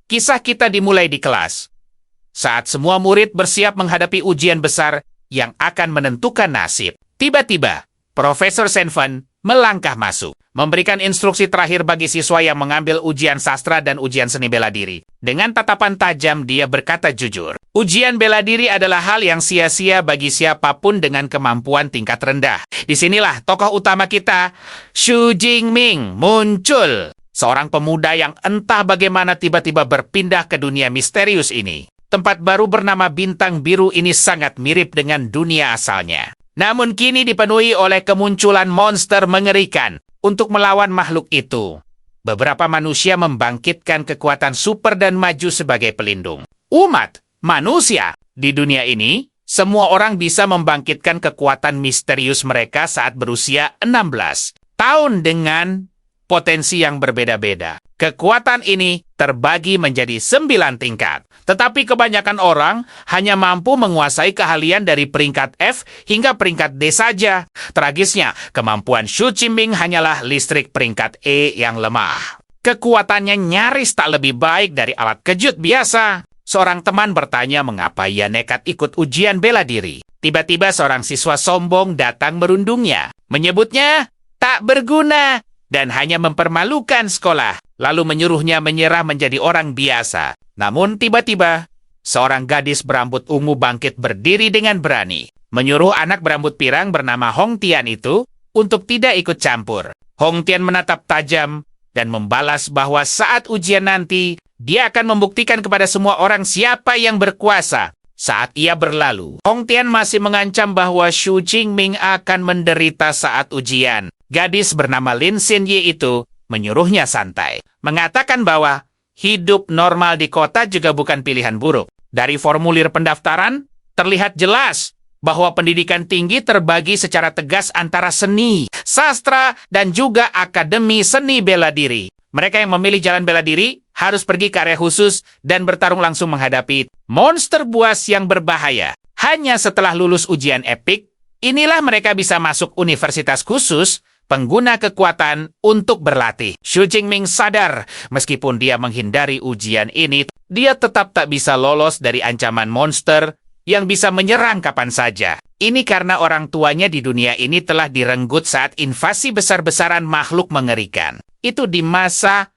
Kisah kita dimulai di kelas. Saat semua murid bersiap menghadapi ujian besar yang akan menentukan nasib. Tiba-tiba, Profesor Senfen melangkah masuk, memberikan instruksi terakhir bagi siswa yang mengambil ujian sastra dan ujian seni bela diri. Dengan tatapan tajam, dia berkata jujur, ujian bela diri adalah hal yang sia-sia bagi siapapun dengan kemampuan tingkat rendah. Disinilah tokoh utama kita, Xu Jingming, muncul. Seorang pemuda yang entah bagaimana tiba-tiba berpindah ke dunia misterius ini. Tempat baru bernama Bintang Biru ini sangat mirip dengan dunia asalnya. Namun kini dipenuhi oleh kemunculan monster mengerikan untuk melawan makhluk itu. Beberapa manusia membangkitkan kekuatan super dan maju sebagai pelindung. Umat manusia di dunia ini, semua orang bisa membangkitkan kekuatan misterius mereka saat berusia 16 tahun dengan potensi yang berbeda-beda. Kekuatan ini terbagi menjadi 9 tingkat. Tetapi kebanyakan orang hanya mampu menguasai keahlian dari peringkat F hingga peringkat D saja. Tragisnya, kemampuan Xu Jingming hanyalah listrik peringkat E yang lemah. Kekuatannya nyaris tak lebih baik dari alat kejut biasa. Seorang teman bertanya mengapa ia nekat ikut ujian bela diri. Tiba-tiba seorang siswa sombong datang merundungnya. Menyebutnya tak berguna dan hanya mempermalukan sekolah. Lalu menyuruhnya menyerah menjadi orang biasa. Namun tiba-tiba, seorang gadis berambut ungu bangkit berdiri dengan berani. Menyuruh anak berambut pirang bernama Hong Tian itu untuk tidak ikut campur. Hong Tian menatap tajam dan membalas bahwa saat ujian nanti, dia akan membuktikan kepada semua orang siapa yang berkuasa. Saat ia berlalu, Hong Tian masih mengancam bahwa Xu Jingming akan menderita saat ujian. Gadis bernama Lin Xinye itu menyuruhnya santai, mengatakan bahwa hidup normal di kota juga bukan pilihan buruk. Dari formulir pendaftaran, terlihat jelas bahwa pendidikan tinggi terbagi secara tegas antara seni, sastra, dan juga akademi seni bela diri. Mereka yang memilih jalan bela diri harus pergi ke area khusus dan bertarung langsung menghadapi monster buas yang berbahaya. Hanya setelah lulus ujian epik, inilah mereka bisa masuk universitas khusus pengguna kekuatan untuk berlatih. Xu Jingming sadar, meskipun dia menghindari ujian ini, dia tetap tak bisa lolos dari ancaman monster yang bisa menyerang kapan saja. Ini karena orang tuanya di dunia ini telah direnggut saat invasi besar-besaran makhluk mengerikan. Itu di masa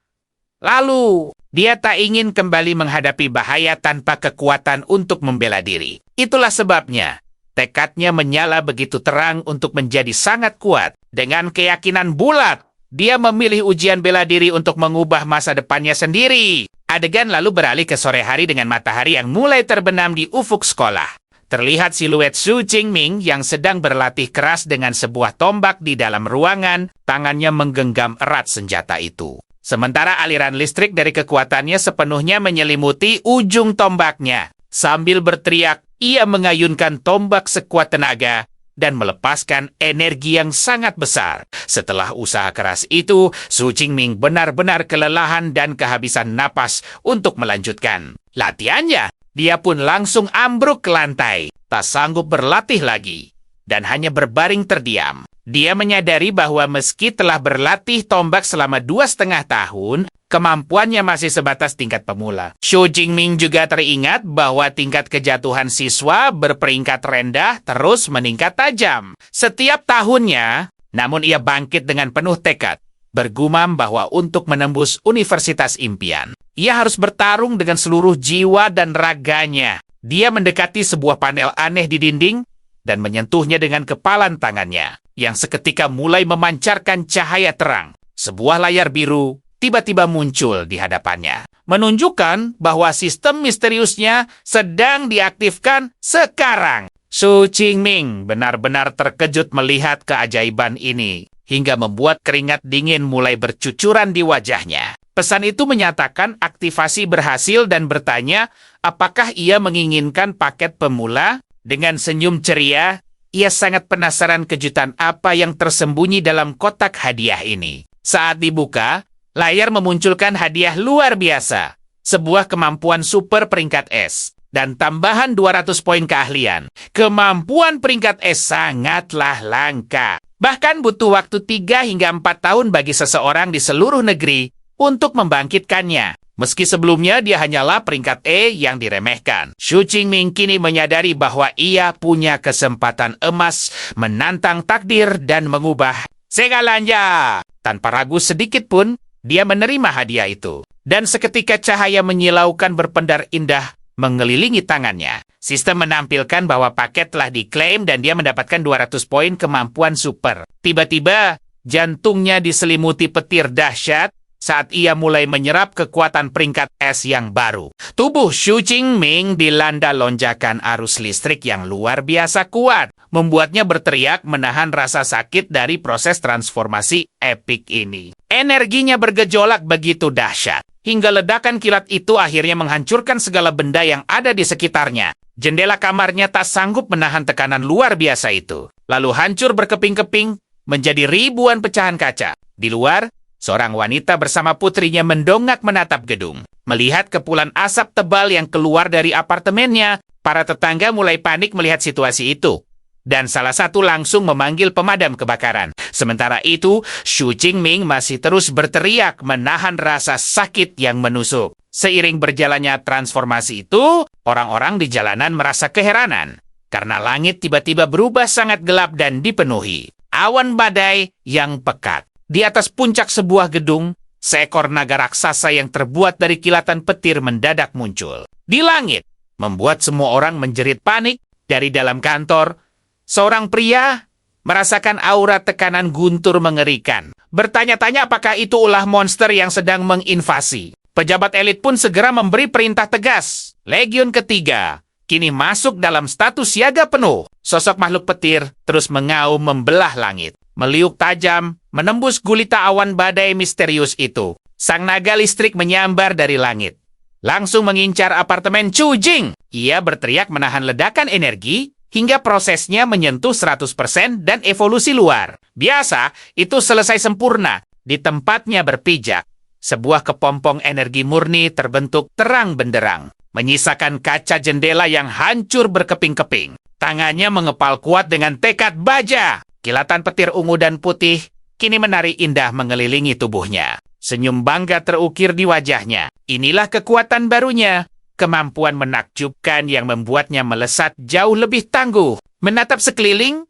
lalu. Dia tak ingin kembali menghadapi bahaya tanpa kekuatan untuk membela diri. Itulah sebabnya tekadnya menyala begitu terang untuk menjadi sangat kuat. Dengan keyakinan bulat, dia memilih ujian bela diri untuk mengubah masa depannya sendiri. Adegan lalu beralih ke sore hari dengan matahari yang mulai terbenam di ufuk sekolah. Terlihat siluet Xu Jingming yang sedang berlatih keras dengan sebuah tombak di dalam ruangan, tangannya menggenggam erat senjata itu. Sementara aliran listrik dari kekuatannya sepenuhnya menyelimuti ujung tombaknya. Sambil berteriak, ia mengayunkan tombak sekuat tenaga dan melepaskan energi yang sangat besar. Setelah usaha keras itu, Xu Jingming benar-benar kelelahan dan kehabisan napas untuk melanjutkan latihannya. Dia pun langsung ambruk ke lantai, tak sanggup berlatih lagi, dan hanya berbaring terdiam. Dia menyadari bahwa meski telah berlatih tombak selama 2,5 tahun, kemampuannya masih sebatas tingkat pemula. Xu Jingming juga teringat bahwa tingkat kejatuhan siswa berperingkat rendah terus meningkat tajam setiap tahunnya, namun ia bangkit dengan penuh tekad, bergumam bahwa untuk menembus universitas impian, ia harus bertarung dengan seluruh jiwa dan raganya. Dia mendekati sebuah panel aneh di dinding dan menyentuhnya dengan kepalan tangannya, yang seketika mulai memancarkan cahaya terang. Sebuah layar biru tiba-tiba muncul di hadapannya, menunjukkan bahwa sistem misteriusnya sedang diaktifkan sekarang. Xu Jingming benar-benar terkejut melihat keajaiban ini, hingga membuat keringat dingin mulai bercucuran di wajahnya. Pesan itu menyatakan aktivasi berhasil dan bertanya apakah ia menginginkan paket pemula. Dengan senyum ceria, ia sangat penasaran kejutan apa yang tersembunyi dalam kotak hadiah ini. Saat dibuka, layar memunculkan hadiah luar biasa, sebuah kemampuan super peringkat S, dan tambahan 200 poin keahlian. Kemampuan peringkat S sangatlah langka. Bahkan butuh waktu 3 hingga 4 tahun bagi seseorang di seluruh negeri untuk membangkitkannya. Meski sebelumnya dia hanyalah peringkat E yang diremehkan. Xu Qingming kini menyadari bahwa ia punya kesempatan emas menantang takdir dan mengubah segalanya. Tanpa ragu sedikit pun, dia menerima hadiah itu. Dan seketika cahaya menyilaukan berpendar indah mengelilingi tangannya. Sistem menampilkan bahwa paket telah diklaim dan dia mendapatkan 200 poin kemampuan super. Tiba-tiba, jantungnya diselimuti petir dahsyat saat ia mulai menyerap kekuatan peringkat es yang baru. Tubuh Xu Qingming dilanda lonjakan arus listrik yang luar biasa kuat, membuatnya berteriak menahan rasa sakit dari proses transformasi epik ini. Energinya bergejolak begitu dahsyat, hingga ledakan kilat itu akhirnya menghancurkan segala benda yang ada di sekitarnya. Jendela kamarnya tak sanggup menahan tekanan luar biasa itu, lalu hancur berkeping-keping menjadi ribuan pecahan kaca. Di luar, seorang wanita bersama putrinya mendongak menatap gedung. Melihat kepulan asap tebal yang keluar dari apartemennya, para tetangga mulai panik melihat situasi itu. Dan salah satu langsung memanggil pemadam kebakaran. Sementara itu, Xu Qingming masih terus berteriak menahan rasa sakit yang menusuk. Seiring berjalannya transformasi itu, orang-orang di jalanan merasa keheranan. Karena langit tiba-tiba berubah sangat gelap dan dipenuhi awan badai yang pekat. Di atas puncak sebuah gedung, seekor naga raksasa yang terbuat dari kilatan petir mendadak muncul. Di langit, membuat semua orang menjerit panik. Dari dalam kantor, seorang pria merasakan aura tekanan guntur mengerikan. Bertanya-tanya apakah itu ulah monster yang sedang menginvasi. Pejabat elit pun segera memberi perintah tegas. Legiun ketiga kini masuk dalam status siaga penuh. Sosok makhluk petir terus mengaum membelah langit. Meliuk tajam, menembus gulita awan badai misterius itu. Sang naga listrik menyambar dari langit. Langsung mengincar apartemen Chu Jing. Ia berteriak menahan ledakan energi hingga prosesnya menyentuh 100% dan evolusi luar. Biasa, itu selesai sempurna. Di tempatnya berpijak, sebuah kepompong energi murni terbentuk terang benderang, menyisakan kaca jendela yang hancur berkeping-keping. Tangannya mengepal kuat dengan tekad baja. Kilatan petir ungu dan putih kini menari indah mengelilingi tubuhnya. Senyum bangga terukir di wajahnya. Inilah kekuatan barunya. Kemampuan menakjubkan yang membuatnya melesat jauh lebih tangguh. Menatap sekeliling,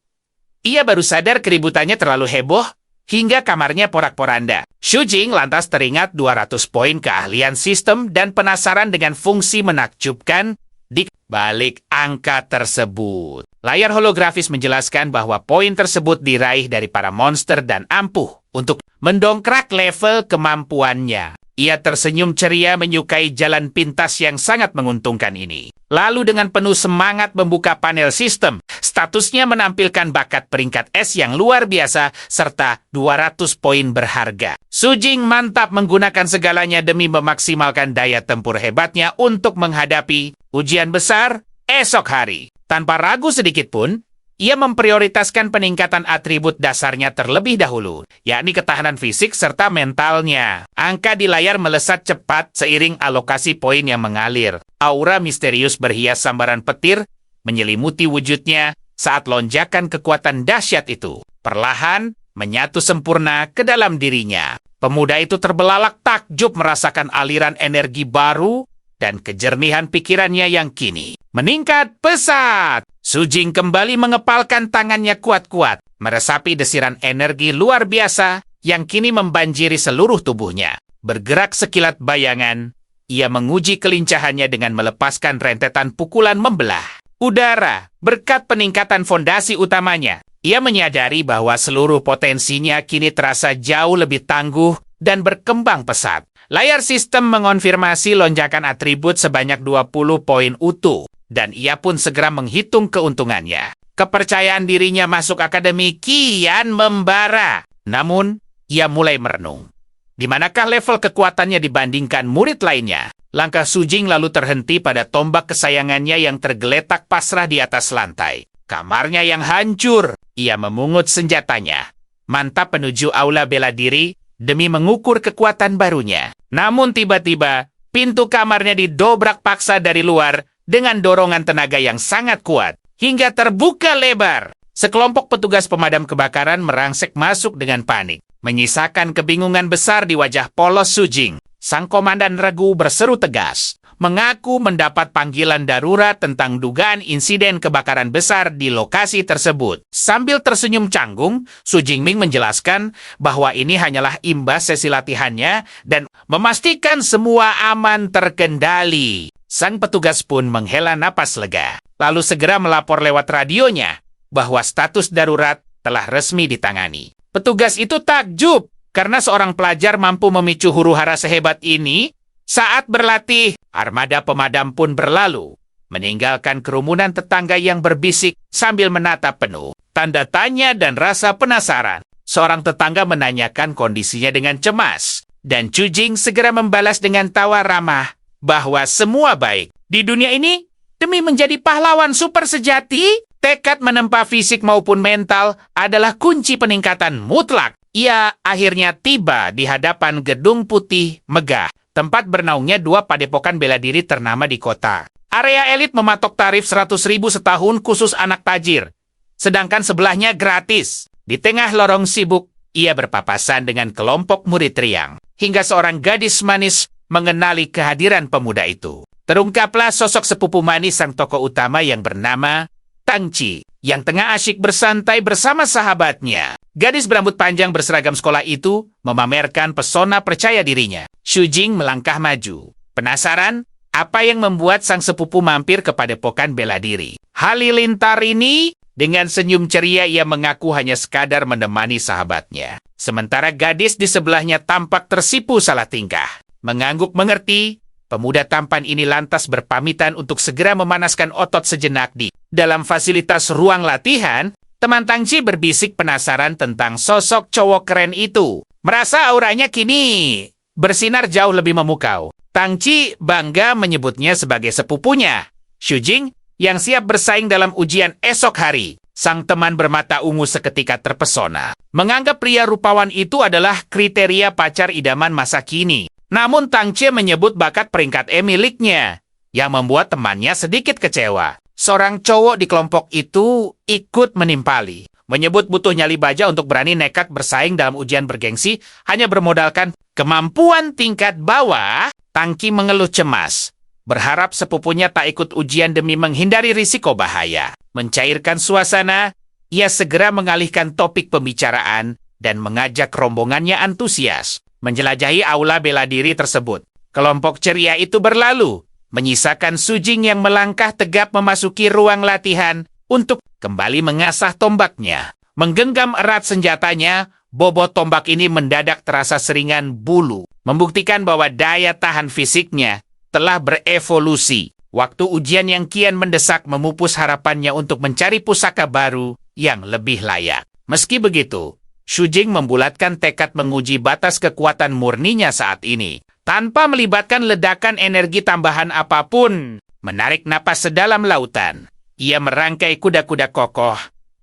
ia baru sadar keributannya terlalu heboh hingga kamarnya porak-poranda. Xu Jing lantas teringat 200 poin keahlian sistem dan penasaran dengan fungsi menakjubkan di balik angka tersebut. Layar holografis menjelaskan bahwa poin tersebut diraih dari para monster dan ampuh untuk mendongkrak level kemampuannya. Ia tersenyum ceria menyukai jalan pintas yang sangat menguntungkan ini. Lalu dengan penuh semangat membuka panel sistem, statusnya menampilkan bakat peringkat S yang luar biasa serta 200 poin berharga. Xu Jing mantap menggunakan segalanya demi memaksimalkan daya tempur hebatnya untuk menghadapi ujian besar esok hari. Tanpa ragu sedikit pun, ia memprioritaskan peningkatan atribut dasarnya terlebih dahulu, yakni ketahanan fisik serta mentalnya. Angka di layar melesat cepat seiring alokasi poin yang mengalir. Aura misterius berhias sambaran petir menyelimuti wujudnya saat lonjakan kekuatan dahsyat itu perlahan menyatu sempurna ke dalam dirinya. Pemuda itu terbelalak takjub merasakan aliran energi baru dan kejernihan pikirannya yang kini meningkat pesat. Xu Jing kembali mengepalkan tangannya kuat-kuat, meresapi desiran energi luar biasa yang kini membanjiri seluruh tubuhnya. Bergerak sekilat bayangan, ia menguji kelincahannya dengan melepaskan rentetan pukulan membelah udara. Berkat peningkatan fondasi utamanya, ia menyadari bahwa seluruh potensinya kini terasa jauh lebih tangguh dan berkembang pesat. Layar sistem mengonfirmasi lonjakan atribut sebanyak 20 poin utuh, dan ia pun segera menghitung keuntungannya. Kepercayaan dirinya masuk akademi kian membara. Namun, ia mulai merenung. Di manakah level kekuatannya dibandingkan murid lainnya? Langkah Xu Jing lalu terhenti pada tombak kesayangannya yang tergeletak pasrah di atas lantai. Kamarnya yang hancur. Ia memungut senjatanya. Mantap menuju aula bela diri demi mengukur kekuatan barunya. Namun tiba-tiba, pintu kamarnya didobrak paksa dari luar dengan dorongan tenaga yang sangat kuat, hingga terbuka lebar. Sekelompok petugas pemadam kebakaran merangsek masuk dengan panik. menyisakan kebingungan besar di wajah polos Sujing. Sang komandan regu berseru tegas, mengaku mendapat panggilan darurat tentang dugaan insiden kebakaran besar di lokasi tersebut. Sambil tersenyum canggung, Su Jingming menjelaskan bahwa ini hanyalah imbas sesi latihannya dan memastikan semua aman terkendali. Sang petugas pun menghela napas lega, lalu segera melapor lewat radionya bahwa status darurat telah resmi ditangani. Petugas itu takjub karena seorang pelajar mampu memicu huru-hara sehebat ini saat berlatih. Armada pemadam pun berlalu, meninggalkan kerumunan tetangga yang berbisik sambil menatap penuh tanda tanya dan rasa penasaran. Seorang tetangga menanyakan kondisinya dengan cemas, dan Chu Jing segera membalas dengan tawa ramah bahwa semua baik. Di dunia ini, demi menjadi pahlawan super sejati, tekad menempa fisik maupun mental adalah kunci peningkatan mutlak. Ia akhirnya tiba di hadapan gedung putih megah, tempat bernaungnya dua padepokan bela diri ternama di kota. Area elit mematok tarif 100.000 setahun khusus anak tajir, sedangkan sebelahnya gratis. Di tengah lorong sibuk, ia berpapasan dengan kelompok murid riang, hingga seorang gadis manis mengenali kehadiran pemuda itu. Terungkaplah sosok sepupu manis sang tokoh utama yang bernama Tang Chi, yang tengah asyik bersantai bersama sahabatnya. Gadis berambut panjang berseragam sekolah itu memamerkan pesona percaya dirinya. Su Jing melangkah maju. Penasaran apa yang membuat sang sepupu mampir ke padepokan bela diri? Halilintar ini, dengan senyum ceria ia mengaku hanya sekadar menemani sahabatnya. Sementara gadis di sebelahnya tampak tersipu salah tingkah. Mengangguk mengerti, pemuda tampan ini lantas berpamitan untuk segera memanaskan otot sejenak di dalam fasilitas ruang latihan. Teman Tang Chi berbisik penasaran tentang sosok cowok keren itu. Merasa auranya kini bersinar jauh lebih memukau. Tang Chi bangga menyebutnya sebagai sepupunya. Su Jing yang siap bersaing dalam ujian esok hari. Sang teman bermata ungu seketika terpesona. Menganggap pria rupawan itu adalah kriteria pacar idaman masa kini. Namun Tang Chi menyebut bakat peringkat E miliknya, yang membuat temannya sedikit kecewa. Seorang cowok di kelompok itu ikut menimpali, menyebut butuh nyali baja untuk berani nekat bersaing dalam ujian bergengsi hanya bermodalkan kemampuan tingkat bawah. Tang Chi mengeluh cemas, berharap sepupunya tak ikut ujian demi menghindari risiko bahaya. Mencairkan suasana, ia segera mengalihkan topik pembicaraan dan mengajak rombongannya antusias menjelajahi aula bela diri tersebut. Kelompok ceria itu berlalu, menyisakan Su Jing yang melangkah tegap memasuki ruang latihan untuk kembali mengasah tombaknya. Menggenggam erat senjatanya, bobot tombak ini mendadak terasa seringan bulu, membuktikan bahwa daya tahan fisiknya telah berevolusi. Waktu ujian yang kian mendesak memupus harapannya untuk mencari pusaka baru yang lebih layak. Meski begitu, Su Jing membulatkan tekad menguji batas kekuatan murninya saat ini, tanpa melibatkan ledakan energi tambahan apapun. Menarik napas sedalam lautan, ia merangkai kuda-kuda kokoh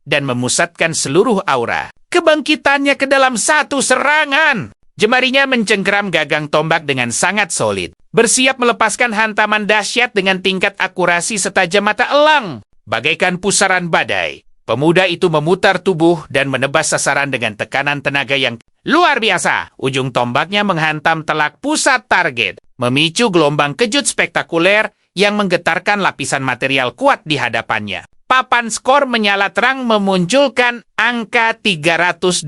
dan memusatkan seluruh aura kebangkitannya ke dalam satu serangan. Jemarinya mencengkeram gagang tombak dengan sangat solid, bersiap melepaskan hantaman dahsyat dengan tingkat akurasi setajam mata elang. Bagaikan pusaran badai, pemuda itu memutar tubuh dan menebas sasaran dengan tekanan tenaga yang luar biasa. Ujung tombaknya menghantam telak pusat target, memicu gelombang kejut spektakuler yang menggetarkan lapisan material kuat di hadapannya. Papan skor menyala terang memunculkan angka 321.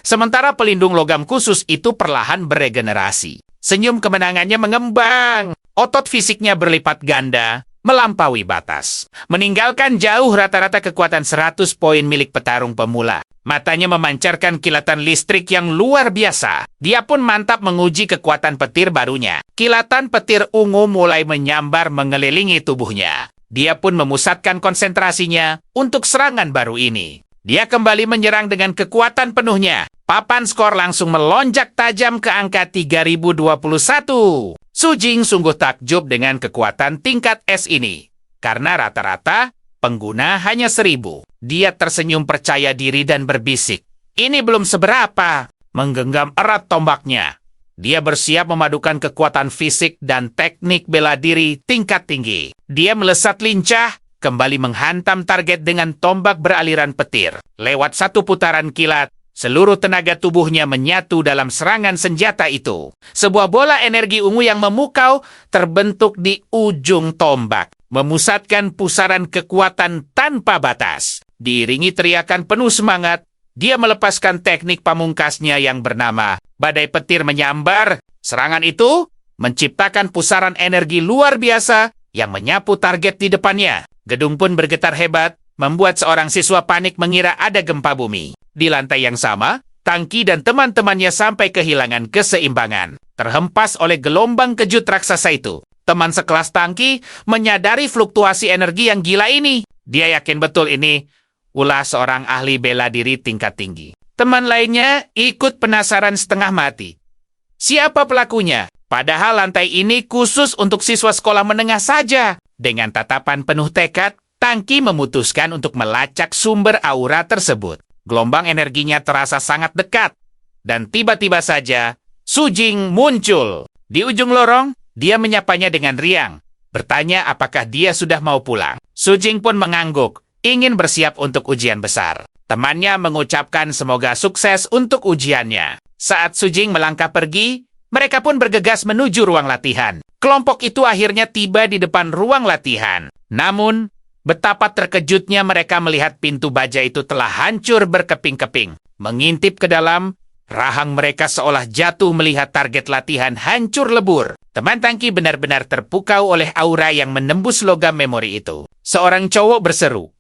Sementara pelindung logam khusus itu perlahan beregenerasi. Senyum kemenangannya mengembang. Otot fisiknya berlipat ganda, melampaui batas, meninggalkan jauh rata-rata kekuatan 100 poin milik petarung pemula. Matanya memancarkan kilatan listrik yang luar biasa. Dia pun mantap menguji kekuatan petir barunya. Kilatan petir ungu mulai menyambar mengelilingi tubuhnya. Dia pun memusatkan konsentrasinya untuk serangan baru ini. Dia kembali menyerang dengan kekuatan penuhnya. Papan skor langsung melonjak tajam ke angka 3021. Su Jing sungguh takjub dengan kekuatan tingkat S ini. Karena rata-rata pengguna hanya 1.000. Dia tersenyum percaya diri dan berbisik, "Ini belum seberapa." Menggenggam erat tombaknya, dia bersiap memadukan kekuatan fisik dan teknik bela diri tingkat tinggi. Dia melesat lincah, kembali menghantam target dengan tombak beraliran petir. Lewat satu putaran kilat, Seluruh tenaga tubuhnya menyatu dalam serangan senjata itu. Sebuah bola energi ungu yang memukau terbentuk di ujung tombak, memusatkan pusaran kekuatan tanpa batas. Diiringi teriakan penuh semangat, dia melepaskan teknik pamungkasnya yang bernama badai petir menyambar. Serangan itu menciptakan pusaran energi luar biasa yang menyapu target di depannya. Gedung pun bergetar hebat, membuat seorang siswa panik mengira ada gempa bumi. Di lantai yang sama, Tangki dan teman-temannya sampai kehilangan keseimbangan, terhempas oleh gelombang kejut raksasa itu. Teman sekelas Tangki menyadari fluktuasi energi yang gila ini. Dia yakin betul ini ulah seorang ahli bela diri tingkat tinggi. Teman lainnya ikut penasaran setengah mati. Siapa pelakunya? Padahal lantai ini khusus untuk siswa sekolah menengah saja. Dengan tatapan penuh tekad, Tangki memutuskan untuk melacak sumber aura tersebut. Gelombang energinya terasa sangat dekat. Dan tiba-tiba saja, Su Jing muncul. Di ujung lorong, dia menyapanya dengan riang. Bertanya apakah dia sudah mau pulang. Su Jing pun mengangguk, ingin bersiap untuk ujian besar. Temannya mengucapkan semoga sukses untuk ujiannya. Saat Su Jing melangkah pergi, mereka pun bergegas menuju ruang latihan. Kelompok itu akhirnya tiba di depan ruang latihan. Namun, betapa terkejutnya mereka melihat pintu baja itu telah hancur berkeping-keping. Mengintip ke dalam, rahang mereka seolah jatuh melihat target latihan hancur lebur. Teman Tangki benar-benar terpukau oleh aura yang menembus logam memori itu. Seorang cowok berseru,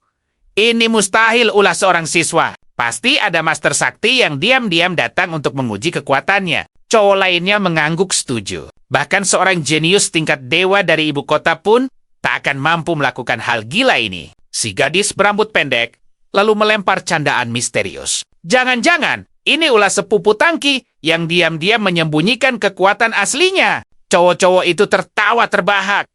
"Ini mustahil ulah seorang siswa. Pasti ada master sakti yang diam-diam datang untuk menguji kekuatannya." Cowok lainnya mengangguk setuju. Bahkan seorang jenius tingkat dewa dari ibu kota pun tak akan mampu melakukan hal gila ini. Si gadis berambut pendek lalu melempar candaan misterius. Jangan-jangan ini ulah sepupu Tangki yang diam-diam menyembunyikan kekuatan aslinya. Cowok-cowok itu tertawa terbahak.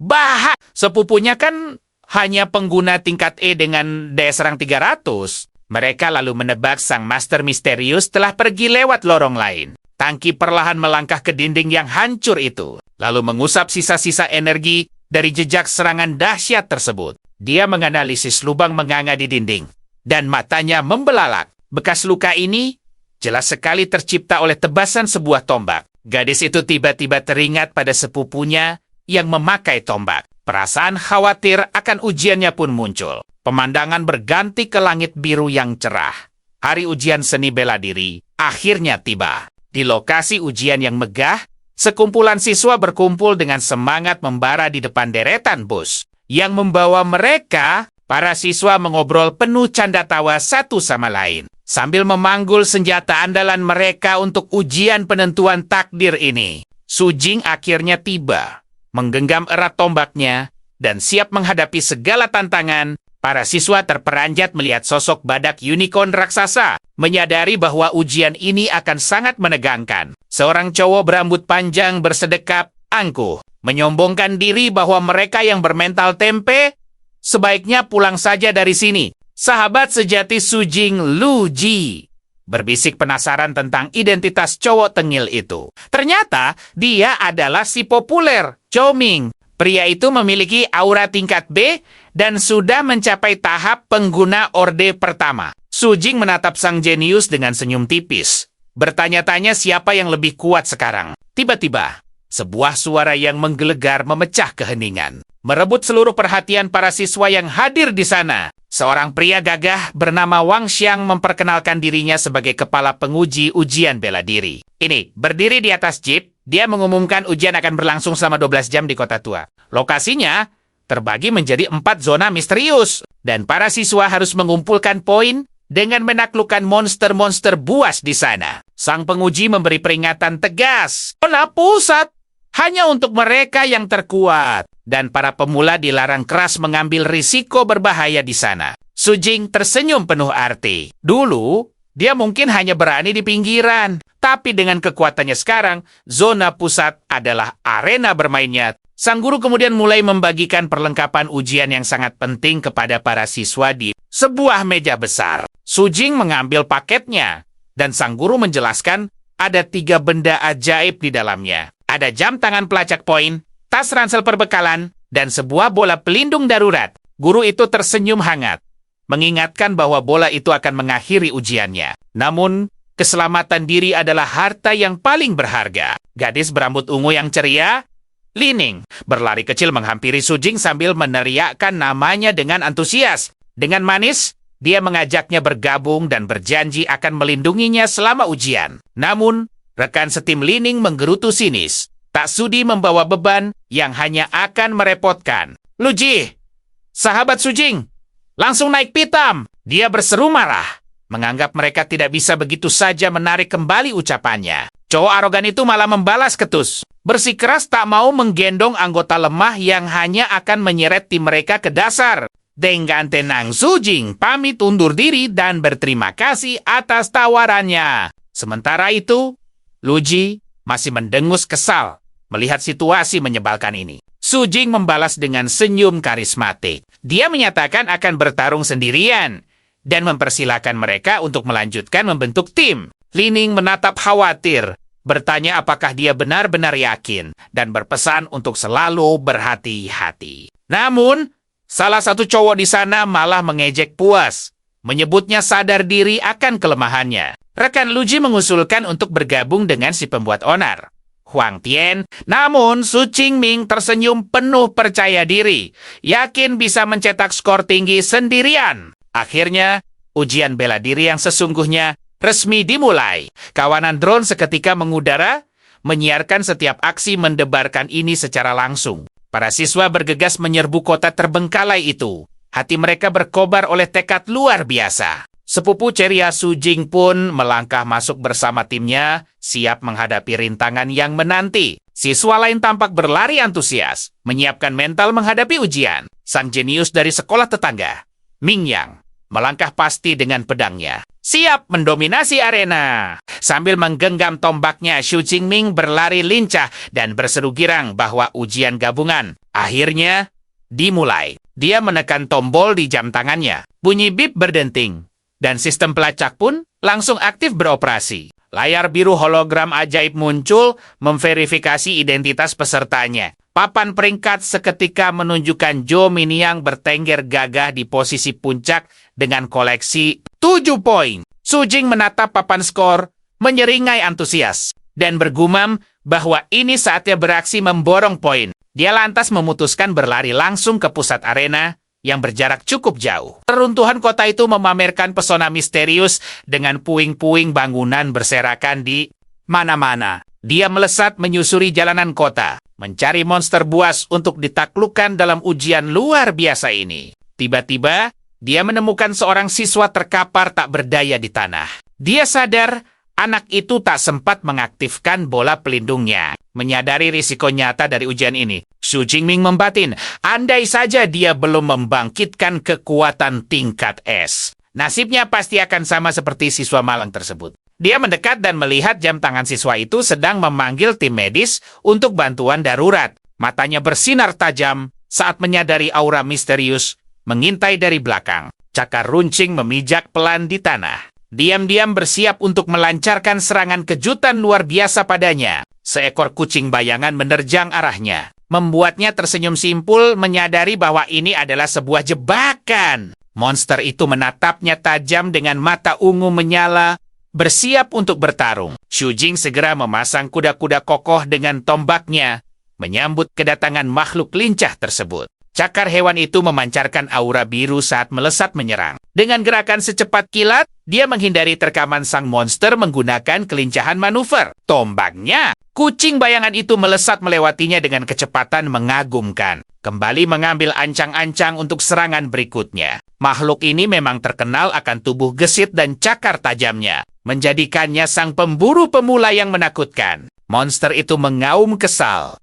Bahak, sepupunya kan hanya pengguna tingkat E dengan daya serang 300. Mereka lalu menebak sang master misterius telah pergi lewat lorong lain. Tangki perlahan melangkah ke dinding yang hancur itu, lalu mengusap sisa-sisa energi dari jejak serangan dahsyat tersebut. Dia menganalisis lubang menganga di dinding, dan matanya membelalak. Bekas luka ini jelas sekali tercipta oleh tebasan sebuah tombak. Gadis itu tiba-tiba teringat pada sepupunya yang memakai tombak. Perasaan khawatir akan ujiannya pun muncul. Pemandangan berganti ke langit biru yang cerah. Hari ujian seni bela diri akhirnya tiba. Di lokasi ujian yang megah, sekumpulan siswa berkumpul dengan semangat membara di depan deretan bus. Yang membawa mereka, para siswa mengobrol penuh canda tawa satu sama lain. Sambil memanggul senjata andalan mereka untuk ujian penentuan takdir ini. Su Jing akhirnya tiba, menggenggam erat tombaknya, dan siap menghadapi segala tantangan. Para siswa terperanjat melihat sosok badak unicorn raksasa, menyadari bahwa ujian ini akan sangat menegangkan. Seorang cowok berambut panjang bersedekap, angkuh, menyombongkan diri bahwa mereka yang bermental tempe sebaiknya pulang saja dari sini. Sahabat sejati Su Jing, Lu Ji, berbisik penasaran tentang identitas cowok tengil itu. Ternyata dia adalah si populer, Chou Ming. Pria itu memiliki aura tingkat B dan sudah mencapai tahap pengguna orde pertama. Su Jing menatap sang jenius dengan senyum tipis. Bertanya-tanya siapa yang lebih kuat sekarang. Tiba-tiba, sebuah suara yang menggelegar memecah keheningan, merebut seluruh perhatian para siswa yang hadir di sana. Seorang pria gagah bernama Wang Xiang memperkenalkan dirinya sebagai kepala penguji ujian bela diri. Ini, berdiri di atas jeep, dia mengumumkan ujian akan berlangsung selama 12 jam di kota tua. Lokasinya terbagi menjadi 4 zona misterius, dan para siswa harus mengumpulkan poin dengan menaklukkan monster-monster buas di sana. Sang penguji memberi peringatan tegas. Zona pusat hanya untuk mereka yang terkuat, dan para pemula dilarang keras mengambil risiko berbahaya di sana. Su Jing tersenyum penuh arti. Dulu, dia mungkin hanya berani di pinggiran, tapi dengan kekuatannya sekarang, zona pusat adalah arena bermainnya. Sang guru kemudian mulai membagikan perlengkapan ujian yang sangat penting kepada para siswa di sebuah meja besar. Su Jing mengambil paketnya, dan sang guru menjelaskan ada 3 benda ajaib di dalamnya. Ada jam tangan pelacak poin, tas ransel perbekalan, dan sebuah bola pelindung darurat. Guru itu tersenyum hangat. mengingatkan bahwa bola itu akan mengakhiri ujiannya. Namun, keselamatan diri adalah harta yang paling berharga. Gadis berambut ungu yang ceria, Li Ning, berlari kecil menghampiri Su Jing sambil meneriakkan namanya dengan antusias. Dengan manis, dia mengajaknya bergabung dan berjanji akan melindunginya selama ujian. Namun, rekan setim Li Ning menggerutu sinis. Tak sudi membawa beban yang hanya akan merepotkan. Lu Ji, sahabat Su Jing, langsung naik pitam. Dia berseru marah, menganggap mereka tidak bisa begitu saja menarik kembali ucapannya. Cowok arogan itu malah membalas ketus. Bersikeras tak mau menggendong anggota lemah yang hanya akan menyeret tim mereka ke dasar. Dengan tenang Su Jing pamit undur diri dan berterima kasih atas tawarannya. Sementara itu, Lu Ji masih mendengus kesal melihat situasi menyebalkan ini. Su Jing membalas dengan senyum karismatik. Dia menyatakan akan bertarung sendirian dan mempersilahkan mereka untuk melanjutkan membentuk tim. Li Ning menatap khawatir, bertanya apakah dia benar-benar yakin, dan berpesan untuk selalu berhati-hati. Namun, salah satu cowok di sana malah mengejek puas, menyebutnya sadar diri akan kelemahannya. Rekan Lu Ji mengusulkan untuk bergabung dengan si pembuat onar, Huang Tian. Namun, Su Qingming tersenyum penuh percaya diri, yakin bisa mencetak skor tinggi sendirian. Akhirnya, ujian bela diri yang sesungguhnya resmi dimulai. Kawanan drone seketika mengudara, menyiarkan setiap aksi mendebarkan ini secara langsung. Para siswa bergegas menyerbu kota terbengkalai itu. Hati mereka berkobar oleh tekad luar biasa. Sepupu ceria Su Jing pun melangkah masuk bersama timnya, siap menghadapi rintangan yang menanti. Siswa lain tampak berlari antusias, menyiapkan mental menghadapi ujian. Sang jenius dari sekolah tetangga, Ming Yang, melangkah pasti dengan pedangnya, siap mendominasi arena. Sambil menggenggam tombaknya, Su Qingming berlari lincah dan berseru girang bahwa ujian gabungan akhirnya dimulai. Dia menekan tombol di jam tangannya. Bunyi bip berdenting, dan sistem pelacak pun langsung aktif beroperasi. Layar biru hologram ajaib muncul memverifikasi identitas pesertanya. Papan peringkat seketika menunjukkan Zhou Miniang bertengger gagah di posisi puncak dengan koleksi 7 poin. Su Jing menatap papan skor, menyeringai antusias, dan bergumam bahwa ini saatnya beraksi memborong poin. Dia lantas memutuskan berlari langsung ke pusat arena yang berjarak cukup jauh. Reruntuhan kota itu memamerkan pesona misterius dengan puing-puing bangunan berserakan di mana-mana. Dia melesat menyusuri jalanan kota, mencari monster buas untuk ditaklukkan dalam ujian luar biasa ini. Tiba-tiba, dia menemukan seorang siswa terkapar tak berdaya di tanah. Dia sadar anak itu tak sempat mengaktifkan bola pelindungnya. Menyadari risiko nyata dari ujian ini, Su Qingming membatin, andai saja dia belum membangkitkan kekuatan tingkat S, nasibnya pasti akan sama seperti siswa malang tersebut. Dia mendekat dan melihat jam tangan siswa itu sedang memanggil tim medis untuk bantuan darurat. Matanya bersinar tajam saat menyadari aura misterius mengintai dari belakang. Cakar runcing memijak pelan di tanah. Diam-diam bersiap untuk melancarkan serangan kejutan luar biasa padanya. Seekor kucing bayangan menerjang arahnya, membuatnya tersenyum simpul menyadari bahwa ini adalah sebuah jebakan. Monster itu menatapnya tajam dengan mata ungu menyala, bersiap untuk bertarung. Su Jing segera memasang kuda-kuda kokoh dengan tombaknya, menyambut kedatangan makhluk lincah tersebut. Cakar hewan itu memancarkan aura biru saat melesat menyerang. Dengan gerakan secepat kilat, dia menghindari terkaman sang monster menggunakan kelincahan manuver. Tombaknya, kucing bayangan itu melesat melewatinya dengan kecepatan mengagumkan. Kembali mengambil ancang-ancang untuk serangan berikutnya. Makhluk ini memang terkenal akan tubuh gesit dan cakar tajamnya, menjadikannya sang pemburu pemula yang menakutkan. Monster itu mengaum kesal,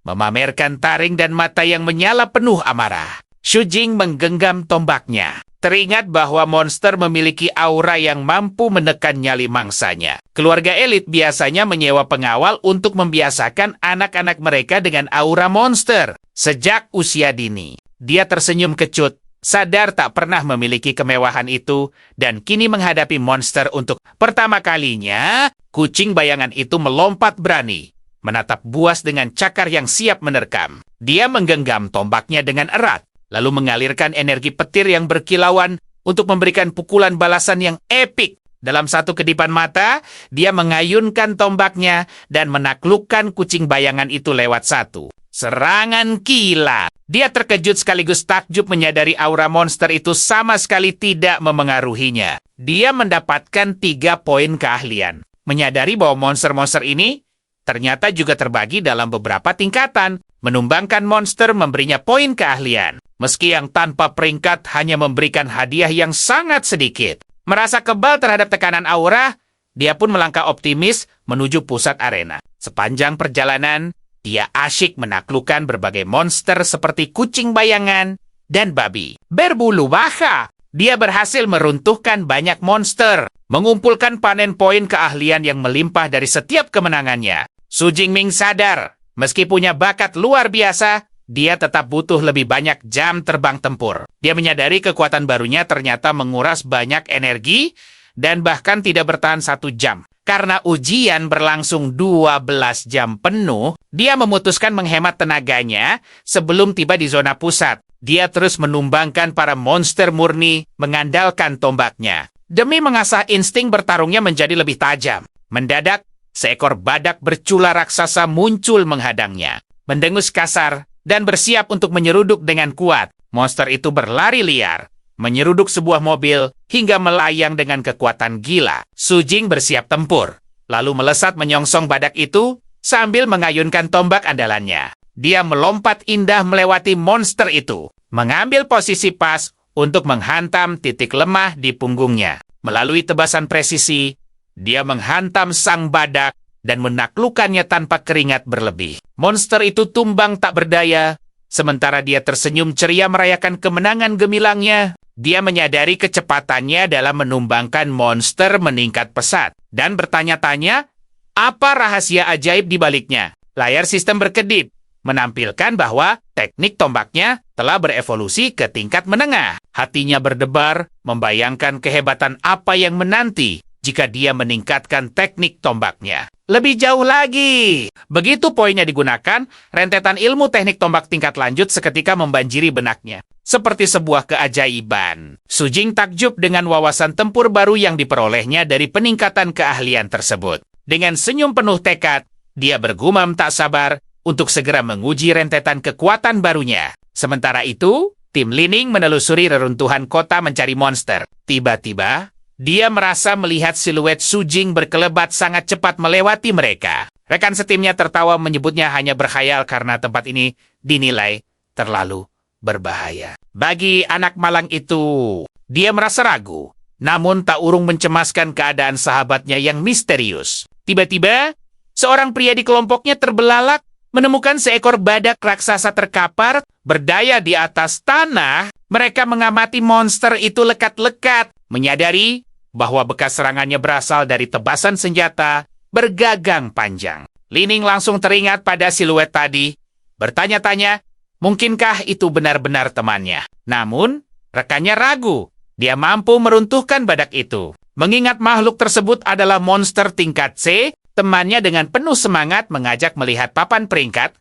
memamerkan taring dan mata yang menyala penuh amarah. Su Jing menggenggam tombaknya, teringat bahwa monster memiliki aura yang mampu menekan nyali mangsanya. Keluarga elit biasanya menyewa pengawal untuk membiasakan anak-anak mereka dengan aura monster. Sejak usia dini, dia tersenyum kecut, sadar tak pernah memiliki kemewahan itu, dan kini menghadapi monster untuk pertama kalinya. Kucing bayangan itu melompat berani, menatap buas dengan cakar yang siap menerkam. Dia menggenggam tombaknya dengan erat, lalu mengalirkan energi petir yang berkilauan untuk memberikan pukulan balasan yang epik. Dalam satu kedipan mata, dia mengayunkan tombaknya dan menaklukkan kucing bayangan itu lewat satu serangan kilat. Dia terkejut sekaligus takjub menyadari aura monster itu sama sekali tidak memengaruhinya. Dia mendapatkan 3 poin keahlian. Menyadari bahwa monster-monster ini ternyata juga terbagi dalam beberapa tingkatan. Menumbangkan monster memberinya poin keahlian. Meski yang tanpa peringkat hanya memberikan hadiah yang sangat sedikit. Merasa kebal terhadap tekanan aura, dia pun melangkah optimis menuju pusat arena. Sepanjang perjalanan, dia asyik menaklukkan berbagai monster seperti kucing bayangan dan babi berbulu baka. Dia berhasil meruntuhkan banyak monster, mengumpulkan panen poin keahlian yang melimpah dari setiap kemenangannya. Su Jingming sadar, meski punya bakat luar biasa, dia tetap butuh lebih banyak jam terbang tempur. Dia menyadari kekuatan barunya ternyata menguras banyak energi dan bahkan tidak bertahan 1 jam. Karena ujian berlangsung 12 jam penuh, dia memutuskan menghemat tenaganya sebelum tiba di zona pusat. Dia terus menumbangkan para monster murni mengandalkan tombaknya. Demi mengasah insting bertarungnya menjadi lebih tajam. Mendadak, seekor badak bercula raksasa muncul menghadangnya. Mendengus kasar dan bersiap untuk menyeruduk dengan kuat. Monster itu berlari liar, menyeruduk sebuah mobil hingga melayang dengan kekuatan gila. Su Jing bersiap tempur, lalu melesat menyongsong badak itu sambil mengayunkan tombak andalannya. Dia melompat indah melewati monster itu, mengambil posisi pas untuk menghantam titik lemah di punggungnya. Melalui tebasan presisi, dia menghantam sang badak dan menaklukkannya tanpa keringat berlebih. Monster itu tumbang tak berdaya, sementara dia tersenyum ceria merayakan kemenangan gemilangnya. Dia menyadari kecepatannya dalam menumbangkan monster meningkat pesat dan bertanya-tanya, apa rahasia ajaib di baliknya? Layar sistem berkedip, menampilkan bahwa teknik tombaknya telah berevolusi ke tingkat menengah. Hatinya berdebar, membayangkan kehebatan apa yang menanti jika dia meningkatkan teknik tombaknya. Lebih jauh lagi. Begitu poinnya digunakan, rentetan ilmu teknik tombak tingkat lanjut seketika membanjiri benaknya. Seperti sebuah keajaiban. Su Jing takjub dengan wawasan tempur baru yang diperolehnya dari peningkatan keahlian tersebut. Dengan senyum penuh tekad, dia bergumam tak sabar untuk segera menguji rentetan kekuatan barunya. Sementara itu, tim Lining menelusuri reruntuhan kota mencari monster. Tiba-tiba, dia merasa melihat siluet Su Jing berkelebat sangat cepat melewati mereka. Rekan setimnya tertawa menyebutnya hanya berkhayal karena tempat ini dinilai terlalu berbahaya. Bagi anak malang itu, dia merasa ragu, namun tak urung mencemaskan keadaan sahabatnya yang misterius. Tiba-tiba, seorang pria di kelompoknya terbelalak menemukan seekor badak raksasa terkapar berdaya di atas tanah. Mereka mengamati monster itu lekat-lekat, menyadari bahwa bekas serangannya berasal dari tebasan senjata bergagang panjang. Lining langsung teringat pada siluet tadi, bertanya-tanya, mungkinkah itu benar-benar temannya? Namun, rekannya ragu. Dia mampu meruntuhkan badak itu. Mengingat makhluk tersebut adalah monster tingkat C, temannya dengan penuh semangat mengajak melihat papan peringkat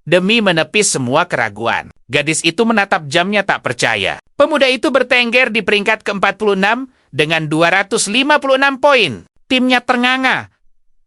demi menepis semua keraguan. Gadis itu menatap jamnya tak percaya. Pemuda itu bertengger di peringkat ke-46 dengan 256 poin. Timnya ternganga.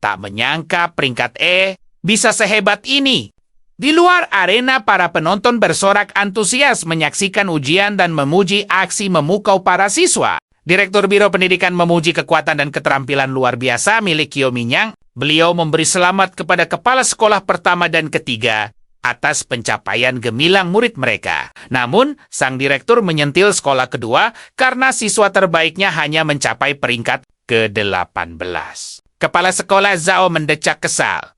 Tak menyangka peringkat E bisa sehebat ini. Di luar arena, para penonton bersorak antusias menyaksikan ujian dan memuji aksi memukau para siswa. Direktur Biro Pendidikan memuji kekuatan dan keterampilan luar biasa milik Kyo Minyang. Beliau memberi selamat kepada kepala sekolah pertama dan ketiga atas pencapaian gemilang murid mereka. Namun, sang direktur menyentil sekolah kedua karena siswa terbaiknya hanya mencapai peringkat ke-18. Kepala sekolah Zhao mendecak kesal.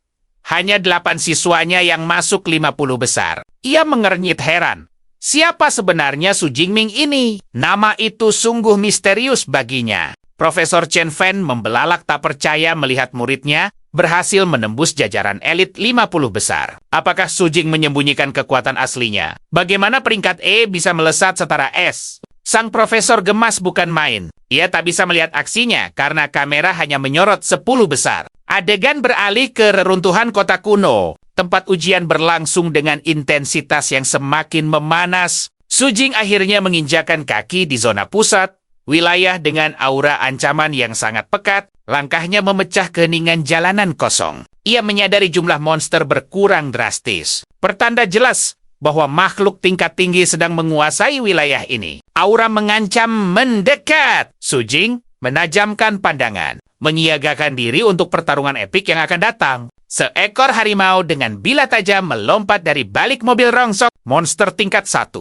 Hanya 8 siswanya yang masuk 50 besar. Ia mengernyit heran. Siapa sebenarnya Su Jingming ini? Nama itu sungguh misterius baginya. Profesor Chen Fan membelalak tak percaya melihat muridnya berhasil menembus jajaran elit 50 besar. Apakah Su Jing menyembunyikan kekuatan aslinya? Bagaimana peringkat E bisa melesat setara S? Sang profesor gemas bukan main. Ia tak bisa melihat aksinya karena kamera hanya menyorot 10 besar. Adegan beralih ke reruntuhan kota kuno. Tempat ujian berlangsung dengan intensitas yang semakin memanas. Su Jing akhirnya menginjakan kaki di zona pusat wilayah dengan aura ancaman yang sangat pekat, langkahnya memecah keheningan jalanan kosong. Ia menyadari jumlah monster berkurang drastis. Pertanda jelas bahwa makhluk tingkat tinggi sedang menguasai wilayah ini. Aura mengancam mendekat. Su Jing menajamkan pandangan, menyiagakan diri untuk pertarungan epik yang akan datang. Seekor harimau dengan bila tajam melompat dari balik mobil rongsok monster tingkat 1.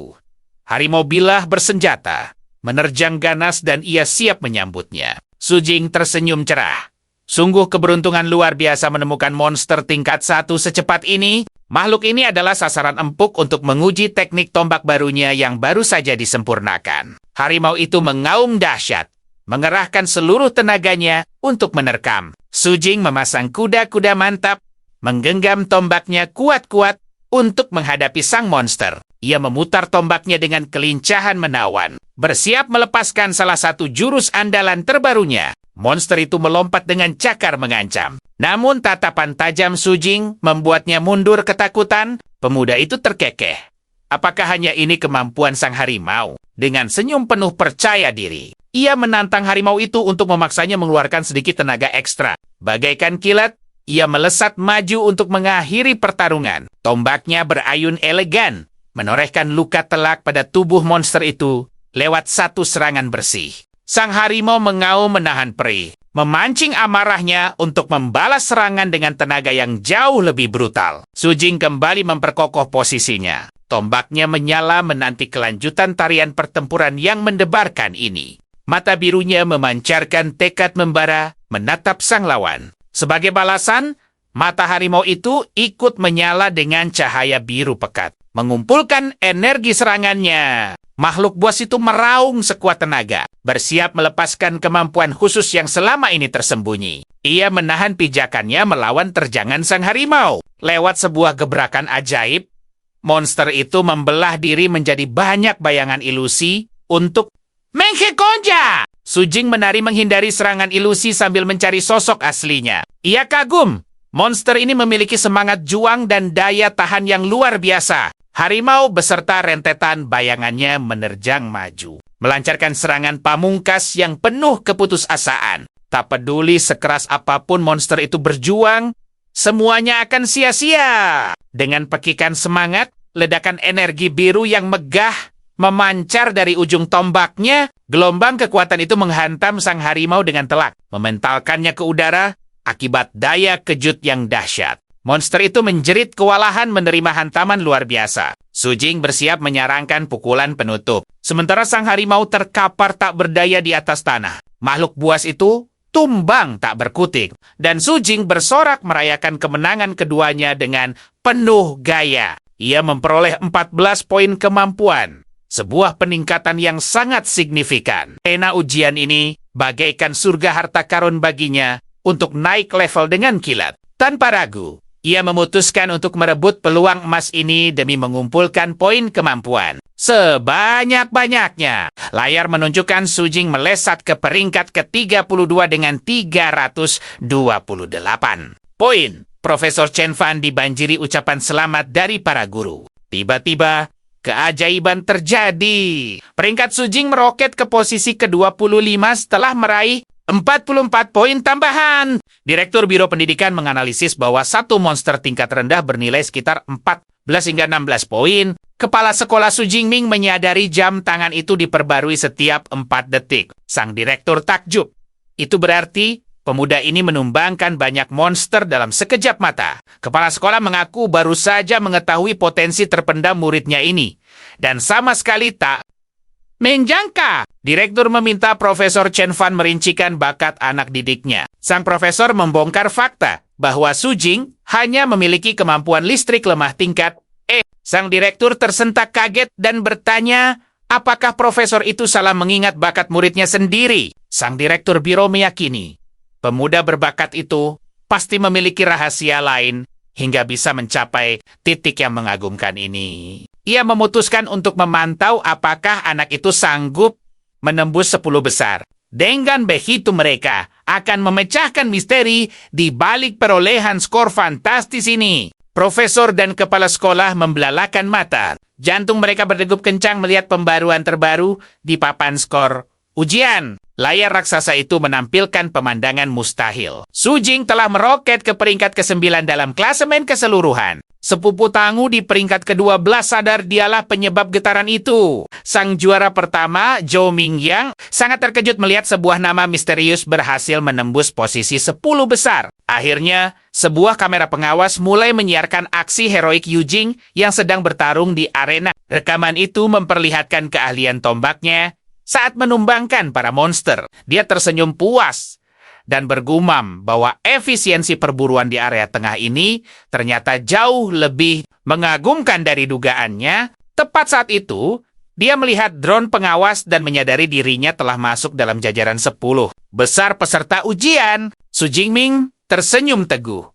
Harimau bilah bersenjata, menerjang ganas dan ia siap menyambutnya. Su Jing tersenyum cerah. Sungguh keberuntungan luar biasa menemukan monster tingkat 1 secepat ini. Makhluk ini adalah sasaran empuk untuk menguji teknik tombak barunya yang baru saja disempurnakan. Harimau itu mengaum dahsyat, mengerahkan seluruh tenaganya untuk menerkam. Su Jing memasang kuda-kuda mantap, menggenggam tombaknya kuat-kuat untuk menghadapi sang monster. Ia memutar tombaknya dengan kelincahan menawan, bersiap melepaskan salah satu jurus andalan terbarunya. Monster itu melompat dengan cakar mengancam. Namun tatapan tajam Su Jing membuatnya mundur ketakutan. Pemuda itu terkekeh. Apakah hanya ini kemampuan sang harimau? Dengan senyum penuh percaya diri, ia menantang harimau itu untuk memaksanya mengeluarkan sedikit tenaga ekstra. Bagaikan kilat, ia melesat maju untuk mengakhiri pertarungan. Tombaknya berayun elegan, menorehkan luka telak pada tubuh monster itu lewat satu serangan bersih. Sang harimau mengaum menahan perih, memancing amarahnya untuk membalas serangan dengan tenaga yang jauh lebih brutal. Su Jing kembali memperkokoh posisinya. Tombaknya menyala menanti kelanjutan tarian pertempuran yang mendebarkan ini. Mata birunya memancarkan tekad membara, menatap sang lawan. Sebagai balasan, mata harimau itu ikut menyala dengan cahaya biru pekat, mengumpulkan energi serangannya. Makhluk buas itu meraung sekuat tenaga, bersiap melepaskan kemampuan khusus yang selama ini tersembunyi. Ia menahan pijakannya melawan terjangan sang harimau. Lewat sebuah gebrakan ajaib, monster itu membelah diri menjadi banyak bayangan ilusi untuk menghekonja. Su Jing menari menghindari serangan ilusi sambil mencari sosok aslinya. Ia kagum. Monster ini memiliki semangat juang dan daya tahan yang luar biasa. Harimau beserta rentetan bayangannya menerjang maju, melancarkan serangan pamungkas yang penuh keputusasaan. Tak peduli sekeras apapun monster itu berjuang, semuanya akan sia-sia. Dengan pekikan semangat, ledakan energi biru yang megah memancar dari ujung tombaknya. Gelombang kekuatan itu menghantam sang harimau dengan telak, mementalkannya ke udara akibat daya kejut yang dahsyat. Monster itu menjerit kewalahan menerima hantaman luar biasa. Su Jing bersiap menyarangkan pukulan penutup. Sementara sang harimau terkapar tak berdaya di atas tanah. Makhluk buas itu tumbang tak berkutik. Dan Su Jing bersorak merayakan kemenangan keduanya dengan penuh gaya. Ia memperoleh 14 poin kemampuan. Sebuah peningkatan yang sangat signifikan. Pena ujian ini bagaikan surga harta karun baginya untuk naik level dengan kilat. Tanpa ragu, ia memutuskan untuk merebut peluang emas ini demi mengumpulkan poin kemampuan sebanyak-banyaknya. Layar menunjukkan Su Jing melesat ke peringkat ke-32 dengan 328 poin. Profesor Chen Fan dibanjiri ucapan selamat dari para guru. Tiba-tiba, keajaiban terjadi. Peringkat Su Jing meroket ke posisi ke-25 setelah meraih 44 poin tambahan. Direktur Biro Pendidikan menganalisis bahwa satu monster tingkat rendah bernilai sekitar 14 hingga 16 poin. Kepala sekolah Su Jingming menyadari jam tangan itu diperbarui setiap 4 detik. Sang direktur takjub. Itu berarti pemuda ini menumbangkan banyak monster dalam sekejap mata. Kepala sekolah mengaku baru saja mengetahui potensi terpendam muridnya ini. Dan sama sekali tak menjangka. Direktur meminta Profesor Chen Fan merincikan bakat anak didiknya. Sang profesor membongkar fakta bahwa Su Jing hanya memiliki kemampuan listrik lemah tingkat E. Sang direktur tersentak kaget dan bertanya, apakah profesor itu salah mengingat bakat muridnya sendiri? Sang direktur biro meyakini, pemuda berbakat itu pasti memiliki rahasia lain hingga bisa mencapai titik yang mengagumkan ini. Ia memutuskan untuk memantau apakah anak itu sanggup menembus 10 besar. Dengan begitu mereka akan memecahkan misteri di balik perolehan skor fantastis ini. Profesor dan kepala sekolah membelalakan mata. Jantung mereka berdegup kencang melihat pembaruan terbaru di papan skor Ujian. Layar raksasa itu menampilkan pemandangan mustahil. Su Jing telah meroket ke peringkat ke-9 dalam klasemen keseluruhan. Sepupu Tanggu di peringkat ke-12 sadar dialah penyebab getaran itu. Sang juara pertama, Zhou Mingyang, sangat terkejut melihat sebuah nama misterius berhasil menembus posisi 10 besar. Akhirnya, sebuah kamera pengawas mulai menyiarkan aksi heroik Yu Jing yang sedang bertarung di arena. Rekaman itu memperlihatkan keahlian tombaknya saat menumbangkan para monster. Dia tersenyum puas dan bergumam bahwa efisiensi perburuan di area tengah ini ternyata jauh lebih mengagumkan dari dugaannya. Tepat saat itu, dia melihat drone pengawas dan menyadari dirinya telah masuk dalam jajaran 10 besar peserta ujian. Su Jingming tersenyum teguh.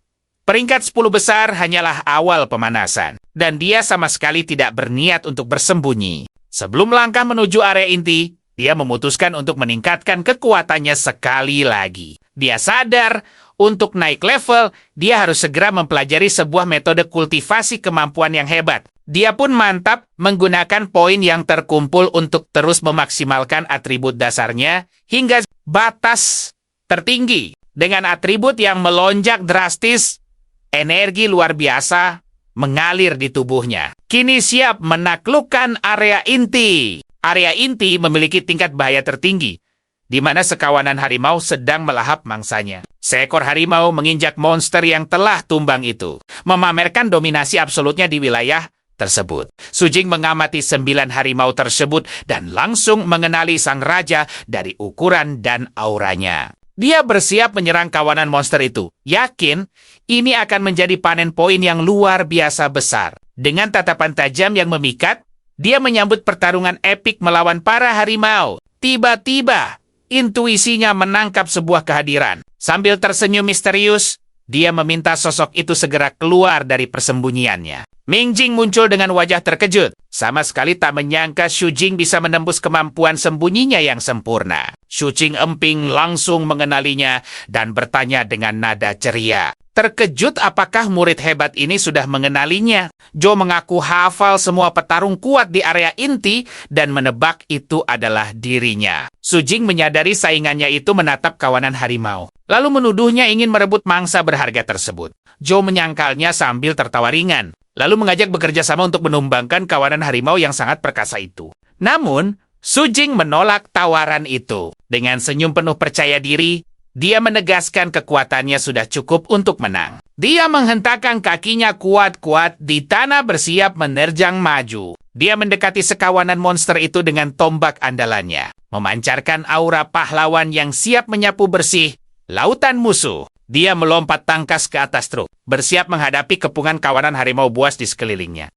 Peringkat 10 besar hanyalah awal pemanasan, dan dia sama sekali tidak berniat untuk bersembunyi. Sebelum melangkah menuju area inti, dia memutuskan untuk meningkatkan kekuatannya sekali lagi. Dia sadar, untuk naik level, dia harus segera mempelajari sebuah metode kultivasi kemampuan yang hebat. Dia pun mantap menggunakan poin yang terkumpul untuk terus memaksimalkan atribut dasarnya hingga batas tertinggi. Dengan atribut yang melonjak drastis, energi luar biasa mengalir di tubuhnya. Kini siap menaklukkan area inti. Area inti memiliki tingkat bahaya tertinggi, di mana sekawanan harimau sedang melahap mangsanya. Seekor harimau menginjak monster yang telah tumbang itu, memamerkan dominasi absolutnya di wilayah tersebut. Su Jing mengamati 9 harimau tersebut dan langsung mengenali sang raja dari ukuran dan auranya. Dia bersiap menyerang kawanan monster itu, yakin ini akan menjadi panen poin yang luar biasa besar. Dengan tatapan tajam yang memikat, dia menyambut pertarungan epik melawan para harimau. Tiba-tiba, intuisinya menangkap sebuah kehadiran. Sambil tersenyum misterius, dia meminta sosok itu segera keluar dari persembunyiannya. Ming Jing muncul dengan wajah terkejut. Sama sekali tak menyangka Su Jing bisa menembus kemampuan sembunyinya yang sempurna. Su Jing emping langsung mengenalinya dan bertanya dengan nada ceria. Terkejut apakah murid hebat ini sudah mengenalinya. Zhou mengaku hafal semua petarung kuat di area inti dan menebak itu adalah dirinya. Su Jing menyadari saingannya itu menatap kawanan harimau, lalu menuduhnya ingin merebut mangsa berharga tersebut. Zhou menyangkalnya sambil tertawa ringan, lalu mengajak bekerja sama untuk menumbangkan kawanan harimau yang sangat perkasa itu. Namun, Su Jing menolak tawaran itu. Dengan senyum penuh percaya diri, dia menegaskan kekuatannya sudah cukup untuk menang. Dia menghentakkan kakinya kuat-kuat di tanah bersiap menerjang maju. Dia mendekati sekawanan monster itu dengan tombak andalannya, memancarkan aura pahlawan yang siap menyapu bersih lautan musuh. Dia melompat tangkas ke atas truk, bersiap menghadapi kepungan kawanan harimau buas di sekelilingnya.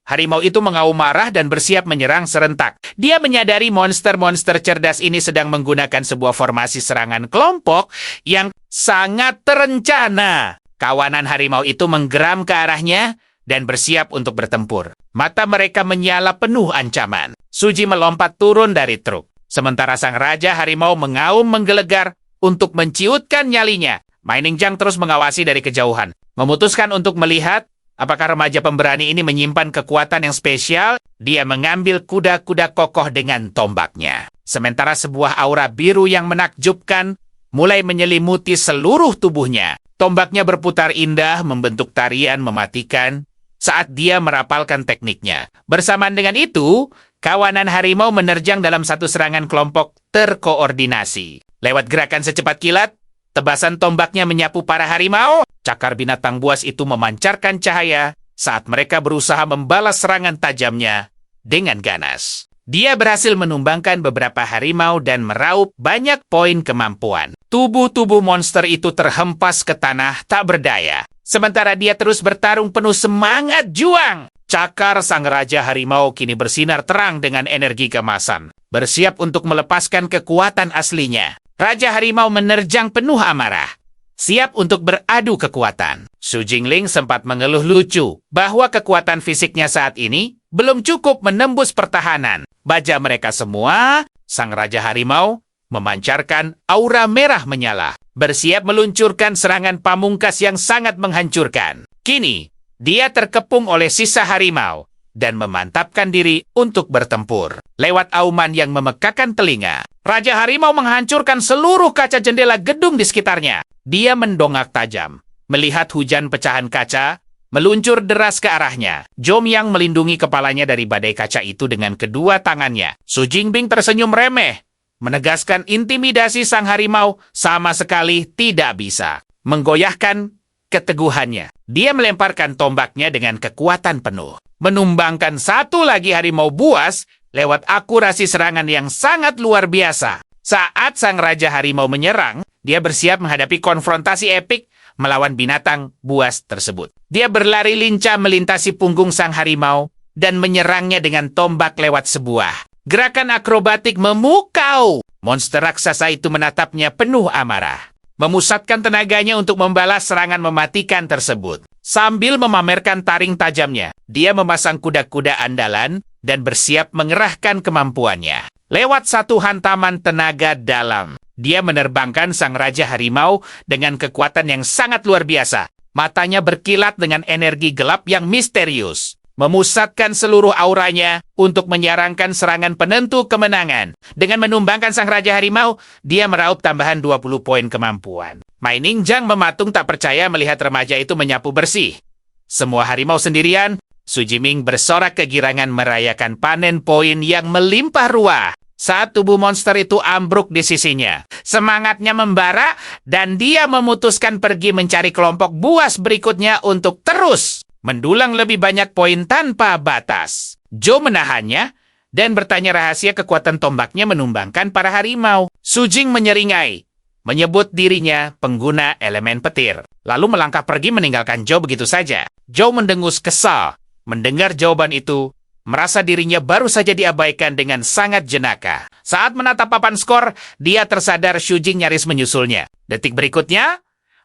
Harimau itu mengaum marah dan bersiap menyerang serentak. Dia menyadari monster-monster cerdas ini sedang menggunakan sebuah formasi serangan kelompok yang sangat terencana. Kawanan harimau itu menggeram ke arahnya dan bersiap untuk bertempur. Mata mereka menyala penuh ancaman. Su Jing melompat turun dari truk, sementara sang raja harimau mengaum menggelegar untuk menciutkan nyalinya. Mining Jiang terus mengawasi dari kejauhan, memutuskan untuk melihat apakah remaja pemberani ini menyimpan kekuatan yang spesial. Dia mengambil kuda-kuda kokoh dengan tombaknya. Sementara sebuah aura biru yang menakjubkan mulai menyelimuti seluruh tubuhnya. Tombaknya berputar indah, membentuk tarian mematikan saat dia merapalkan tekniknya. Bersamaan dengan itu, kawanan harimau menerjang dalam satu serangan kelompok terkoordinasi. Lewat gerakan secepat kilat, tebasan tombaknya menyapu para harimau. Cakar binatang buas itu memancarkan cahaya saat mereka berusaha membalas serangan tajamnya dengan ganas. Dia berhasil menumbangkan beberapa harimau dan meraup banyak poin kemampuan. Tubuh-tubuh monster itu terhempas ke tanah tak berdaya. Sementara dia terus bertarung penuh semangat juang. Cakar sang raja harimau kini bersinar terang dengan energi kemasan, bersiap untuk melepaskan kekuatan aslinya. Raja harimau menerjang penuh amarah, siap untuk beradu kekuatan. Su Jingling sempat mengeluh lucu bahwa kekuatan fisiknya saat ini belum cukup menembus pertahanan. Baja mereka semua, sang raja harimau memancarkan aura merah menyala, bersiap meluncurkan serangan pamungkas yang sangat menghancurkan. Kini, dia terkepung oleh sisa harimau. dan memantapkan diri untuk bertempur. Lewat auman yang memekakan telinga, Raja Harimau menghancurkan seluruh kaca jendela gedung di sekitarnya. Dia mendongak tajam, melihat hujan pecahan kaca meluncur deras ke arahnya. Zhou Miyang melindungi kepalanya dari badai kaca itu dengan kedua tangannya. Su Jingbing tersenyum remeh, menegaskan intimidasi sang harimau sama sekali tidak bisa menggoyahkan keteguhannya. Dia melemparkan tombaknya dengan kekuatan penuh, menumbangkan satu lagi harimau buas lewat akurasi serangan yang sangat luar biasa. Saat sang Raja Harimau menyerang, dia bersiap menghadapi konfrontasi epik melawan binatang buas tersebut. Dia berlari lincah melintasi punggung sang harimau dan menyerangnya dengan tombak lewat sebuah gerakan akrobatik memukau. Monster raksasa itu menatapnya penuh amarah, memusatkan tenaganya untuk membalas serangan mematikan tersebut. Sambil memamerkan taring tajamnya, dia memasang kuda-kuda andalan dan bersiap mengerahkan kemampuannya. Lewat satu hantaman tenaga dalam, dia menerbangkan sang Raja Harimau dengan kekuatan yang sangat luar biasa. Matanya berkilat dengan energi gelap yang misterius, memusatkan seluruh auranya untuk menyarankan serangan penentu kemenangan. Dengan menumbangkan sang Raja Harimau, dia meraup tambahan 20 poin kemampuan. Mai Ningjiang mematung tak percaya melihat remaja itu menyapu bersih semua harimau sendirian. Su Jiming bersorak kegirangan merayakan panen poin yang melimpah ruah saat tubuh monster itu ambruk di sisinya. Semangatnya membara dan dia memutuskan pergi mencari kelompok buas berikutnya untuk terus mendulang lebih banyak poin tanpa batas. Zhou menahannya dan bertanya rahasia kekuatan tombaknya menumbangkan para harimau. Su Jing menyeringai, menyebut dirinya pengguna elemen petir, lalu melangkah pergi meninggalkan Zhou begitu saja. Zhou mendengus kesal mendengar jawaban itu, merasa dirinya baru saja diabaikan dengan sangat jenaka. Saat menatap papan skor, dia tersadar Su Jing nyaris menyusulnya. Detik berikutnya,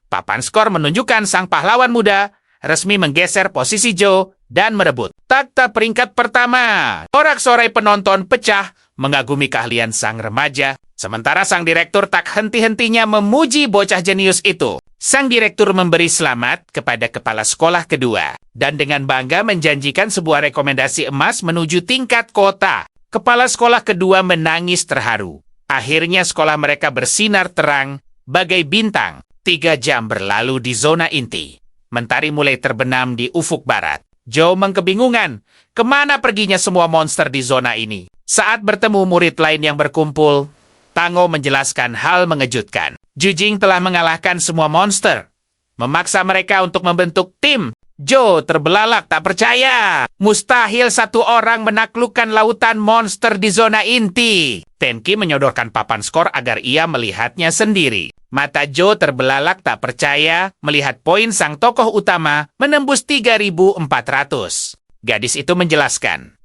papan skor menunjukkan sang pahlawan muda resmi menggeser posisi Zhou dan merebut takhta peringkat pertama. Sorak-sorai penonton pecah mengagumi keahlian sang remaja, sementara sang direktur tak henti-hentinya memuji bocah jenius itu. Sang direktur memberi selamat kepada kepala sekolah kedua dan dengan bangga menjanjikan sebuah rekomendasi emas menuju tingkat kota. Kepala sekolah kedua menangis terharu. Akhirnya sekolah mereka bersinar terang bagai bintang. 3 jam berlalu di zona inti. Mentari mulai terbenam di ufuk barat. Zhou kebingungan, kemana perginya semua monster di zona ini? Saat bertemu murid lain yang berkumpul, Tango menjelaskan hal mengejutkan. Zhu Jing telah mengalahkan semua monster, memaksa mereka untuk membentuk tim. Zhou terbelalak tak percaya. Mustahil satu orang menaklukkan lautan monster di zona inti. Tenki menyodorkan papan skor agar ia melihatnya sendiri. Mata Zhou terbelalak tak percaya melihat poin sang tokoh utama menembus 3.400. Gadis itu menjelaskan,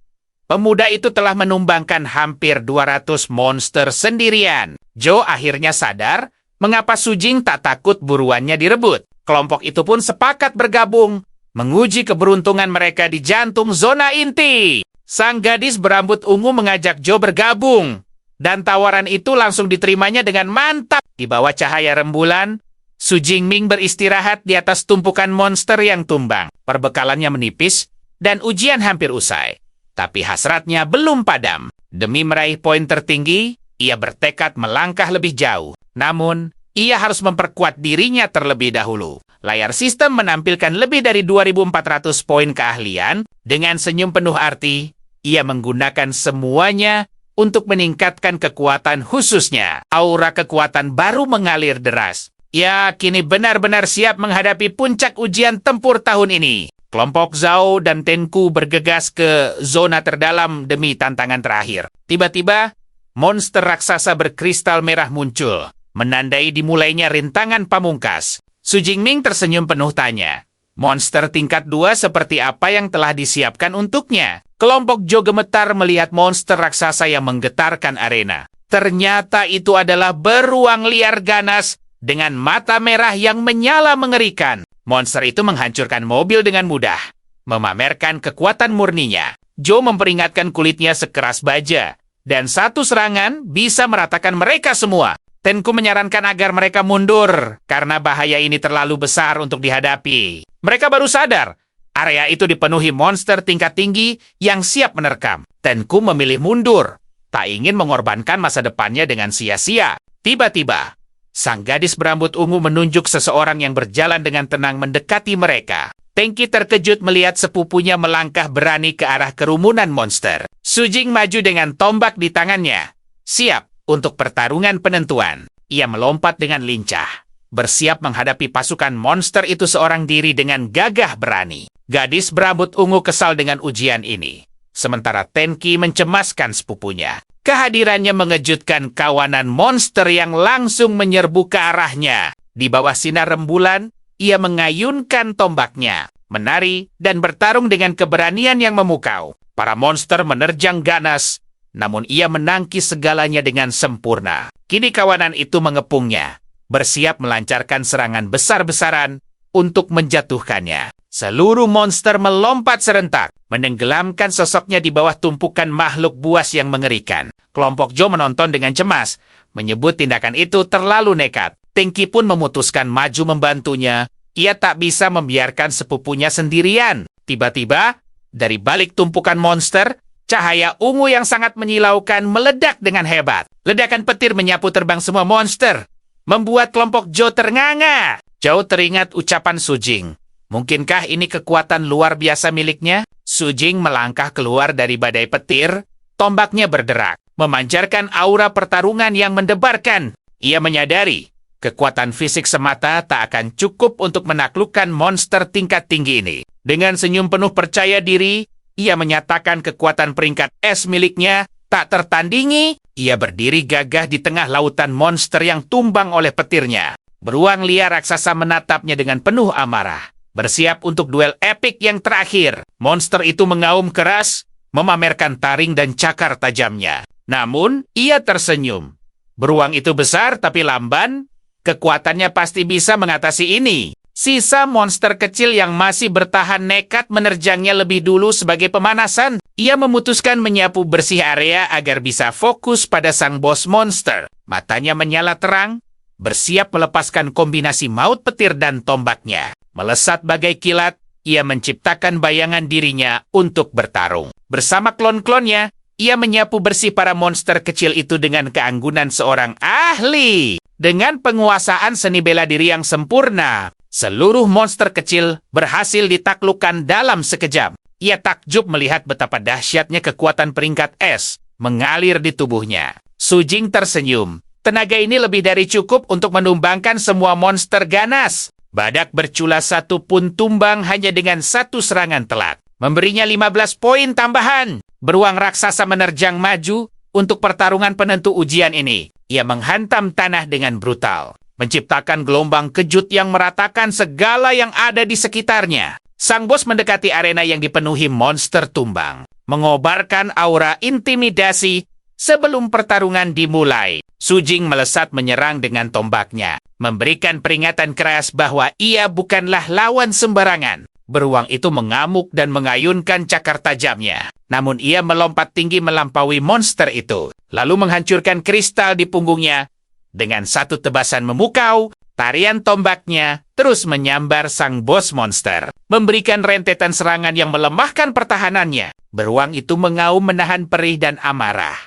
pemuda itu telah menumbangkan hampir 200 monster sendirian. Zhou akhirnya sadar mengapa Su Jing tak takut buruannya direbut. Kelompok itu pun sepakat bergabung, menguji keberuntungan mereka di jantung zona inti. Sang gadis berambut ungu mengajak Zhou bergabung, dan tawaran itu langsung diterimanya dengan mantap. Di bawah cahaya rembulan, Su Jingming beristirahat di atas tumpukan monster yang tumbang. Perbekalannya menipis, dan ujian hampir usai. Tapi hasratnya belum padam. Demi meraih poin tertinggi, ia bertekad melangkah lebih jauh. Namun, ia harus memperkuat dirinya terlebih dahulu. Layar sistem menampilkan lebih dari 2.400 poin keahlian. Dengan senyum penuh arti, ia menggunakan semuanya untuk meningkatkan kekuatan khususnya. Aura kekuatan baru mengalir deras. Ia kini benar-benar siap menghadapi puncak ujian tempur tahun ini. Kelompok Zhao dan Tenku bergegas ke zona terdalam demi tantangan terakhir. Tiba-tiba, monster raksasa berkristal merah muncul, menandai dimulainya rintangan pamungkas. Su Jingming tersenyum penuh tanya, monster tingkat 2 seperti apa yang telah disiapkan untuknya? Kelompok Zhou gemetar melihat monster raksasa yang menggetarkan arena. Ternyata itu adalah beruang liar ganas dengan mata merah yang menyala mengerikan. Monster itu menghancurkan mobil dengan mudah, memamerkan kekuatan murninya. Zhou memperingatkan kulitnya sekeras baja, dan satu serangan bisa meratakan mereka semua. Tenku menyarankan agar mereka mundur, karena bahaya ini terlalu besar untuk dihadapi. Mereka baru sadar Area itu dipenuhi monster tingkat tinggi yang siap menerkam. Tenku memilih mundur, tak ingin mengorbankan masa depannya dengan sia-sia. Tiba-tiba, sang gadis berambut ungu menunjuk seseorang yang berjalan dengan tenang mendekati mereka. Tenki terkejut melihat sepupunya melangkah berani ke arah kerumunan monster. Sujing maju dengan tombak di tangannya, siap untuk pertarungan penentuan. Ia melompat dengan lincah, bersiap menghadapi pasukan monster itu seorang diri dengan gagah berani. Gadis berambut ungu kesal dengan ujian ini, sementara Tenki mencemaskan sepupunya. Kehadirannya mengejutkan kawanan monster yang langsung menyerbu ke arahnya. Di bawah sinar rembulan, ia mengayunkan tombaknya, menari, dan bertarung dengan keberanian yang memukau. Para monster menerjang ganas, namun ia menangkis segalanya dengan sempurna. Kini kawanan itu mengepungnya, bersiap melancarkan serangan besar-besaran untuk menjatuhkannya. Seluruh monster melompat serentak, menenggelamkan sosoknya di bawah tumpukan makhluk buas yang mengerikan. Kelompok Joe menonton dengan cemas, menyebut tindakan itu terlalu nekat. Tenki pun memutuskan maju membantunya. Ia tak bisa membiarkan sepupunya sendirian. Tiba-tiba, dari balik tumpukan monster, cahaya ungu yang sangat menyilaukan meledak dengan hebat. Ledakan petir menyapu terbang semua monster, membuat kelompok Joe ternganga. Joe teringat ucapan Sujing. Mungkinkah ini kekuatan luar biasa miliknya? Sujing melangkah keluar dari badai petir, tombaknya berderak, memancarkan aura pertarungan yang mendebarkan. Ia menyadari, kekuatan fisik semata tak akan cukup untuk menaklukkan monster tingkat tinggi ini. Dengan senyum penuh percaya diri, ia menyatakan kekuatan peringkat es miliknya tak tertandingi. Ia berdiri gagah di tengah lautan monster yang tumbang oleh petirnya. Beruang liar raksasa menatapnya dengan penuh amarah, bersiap untuk duel epik yang terakhir. Monster itu mengaum keras, memamerkan taring dan cakar tajamnya. Namun, ia tersenyum. Beruang itu besar tapi lamban, kekuatannya pasti bisa mengatasi ini. Sisa monster kecil yang masih bertahan nekat menerjangnya lebih dulu sebagai pemanasan. Ia memutuskan menyapu bersih area agar bisa fokus pada sang bos monster. Matanya menyala terang, bersiap melepaskan kombinasi maut petir dan tombaknya. Melesat bagai kilat, ia menciptakan bayangan dirinya untuk bertarung. Bersama klon-klonnya, ia menyapu bersih para monster kecil itu dengan keanggunan seorang ahli. Dengan penguasaan seni bela diri yang sempurna, seluruh monster kecil berhasil ditaklukkan dalam sekejap. Ia takjub melihat betapa dahsyatnya kekuatan peringkat es mengalir di tubuhnya. Sujing tersenyum. Tenaga ini lebih dari cukup untuk menumbangkan semua monster ganas. Badak bercula satu pun tumbang hanya dengan satu serangan telat, memberinya 15 poin tambahan. Beruang raksasa menerjang maju untuk pertarungan penentu ujian ini. Ia menghantam tanah dengan brutal, menciptakan gelombang kejut yang meratakan segala yang ada di sekitarnya. Sang bos mendekati arena yang dipenuhi monster tumbang, mengobarkan aura intimidasi sebelum pertarungan dimulai. Sujing melesat menyerang dengan tombaknya, memberikan peringatan keras bahwa ia bukanlah lawan sembarangan. Beruang itu mengamuk dan mengayunkan cakar tajamnya. Namun ia melompat tinggi melampaui monster itu, lalu menghancurkan kristal di punggungnya. Dengan satu tebasan memukau, tarian tombaknya terus menyambar sang bos monster, memberikan rentetan serangan yang melemahkan pertahanannya. Beruang itu mengaum menahan perih dan amarah,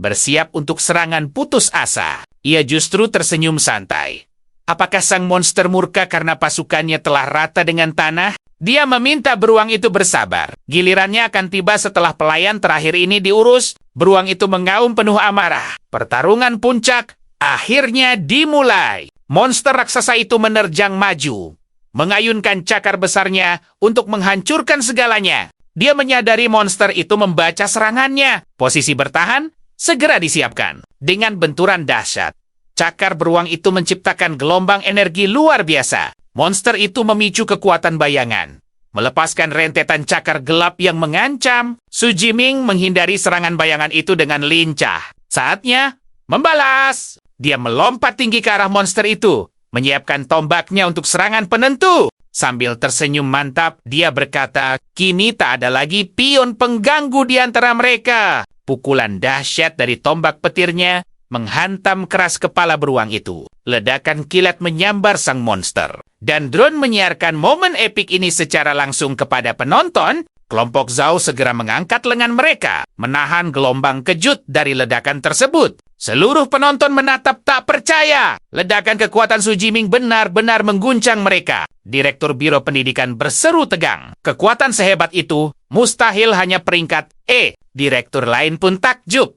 bersiap untuk serangan putus asa. Ia justru tersenyum santai. Apakah sang monster murka karena pasukannya telah rata dengan tanah? Dia meminta beruang itu bersabar. Gilirannya akan tiba setelah pelayan terakhir ini diurus. Beruang itu mengaum penuh amarah. Pertarungan puncak akhirnya dimulai. Monster raksasa itu menerjang maju, mengayunkan cakar besarnya untuk menghancurkan segalanya. Dia menyadari monster itu membaca serangannya. Posisi bertahan segera disiapkan. Dengan benturan dahsyat, cakar beruang itu menciptakan gelombang energi luar biasa. Monster itu memicu kekuatan bayangan, melepaskan rentetan cakar gelap yang mengancam. Su Jiming menghindari serangan bayangan itu dengan lincah. Saatnya membalas. Dia melompat tinggi ke arah monster itu, menyiapkan tombaknya untuk serangan penentu. Sambil tersenyum mantap, dia berkata, kini tak ada lagi pion pengganggu di antara mereka. Pukulan dahsyat dari tombak petirnya menghantam keras kepala beruang itu. ledakan kilat menyambar sang monster. Dan drone menyiarkan momen epik ini secara langsung kepada penonton. Kelompok Zhao segera mengangkat lengan mereka, menahan gelombang kejut dari ledakan tersebut. Seluruh penonton menatap tak percaya. Ledakan kekuatan Su Jiming benar-benar mengguncang mereka. Direktur Biro Pendidikan berseru tegang. Kekuatan sehebat itu mustahil hanya peringkat E. Direktur lain pun takjub.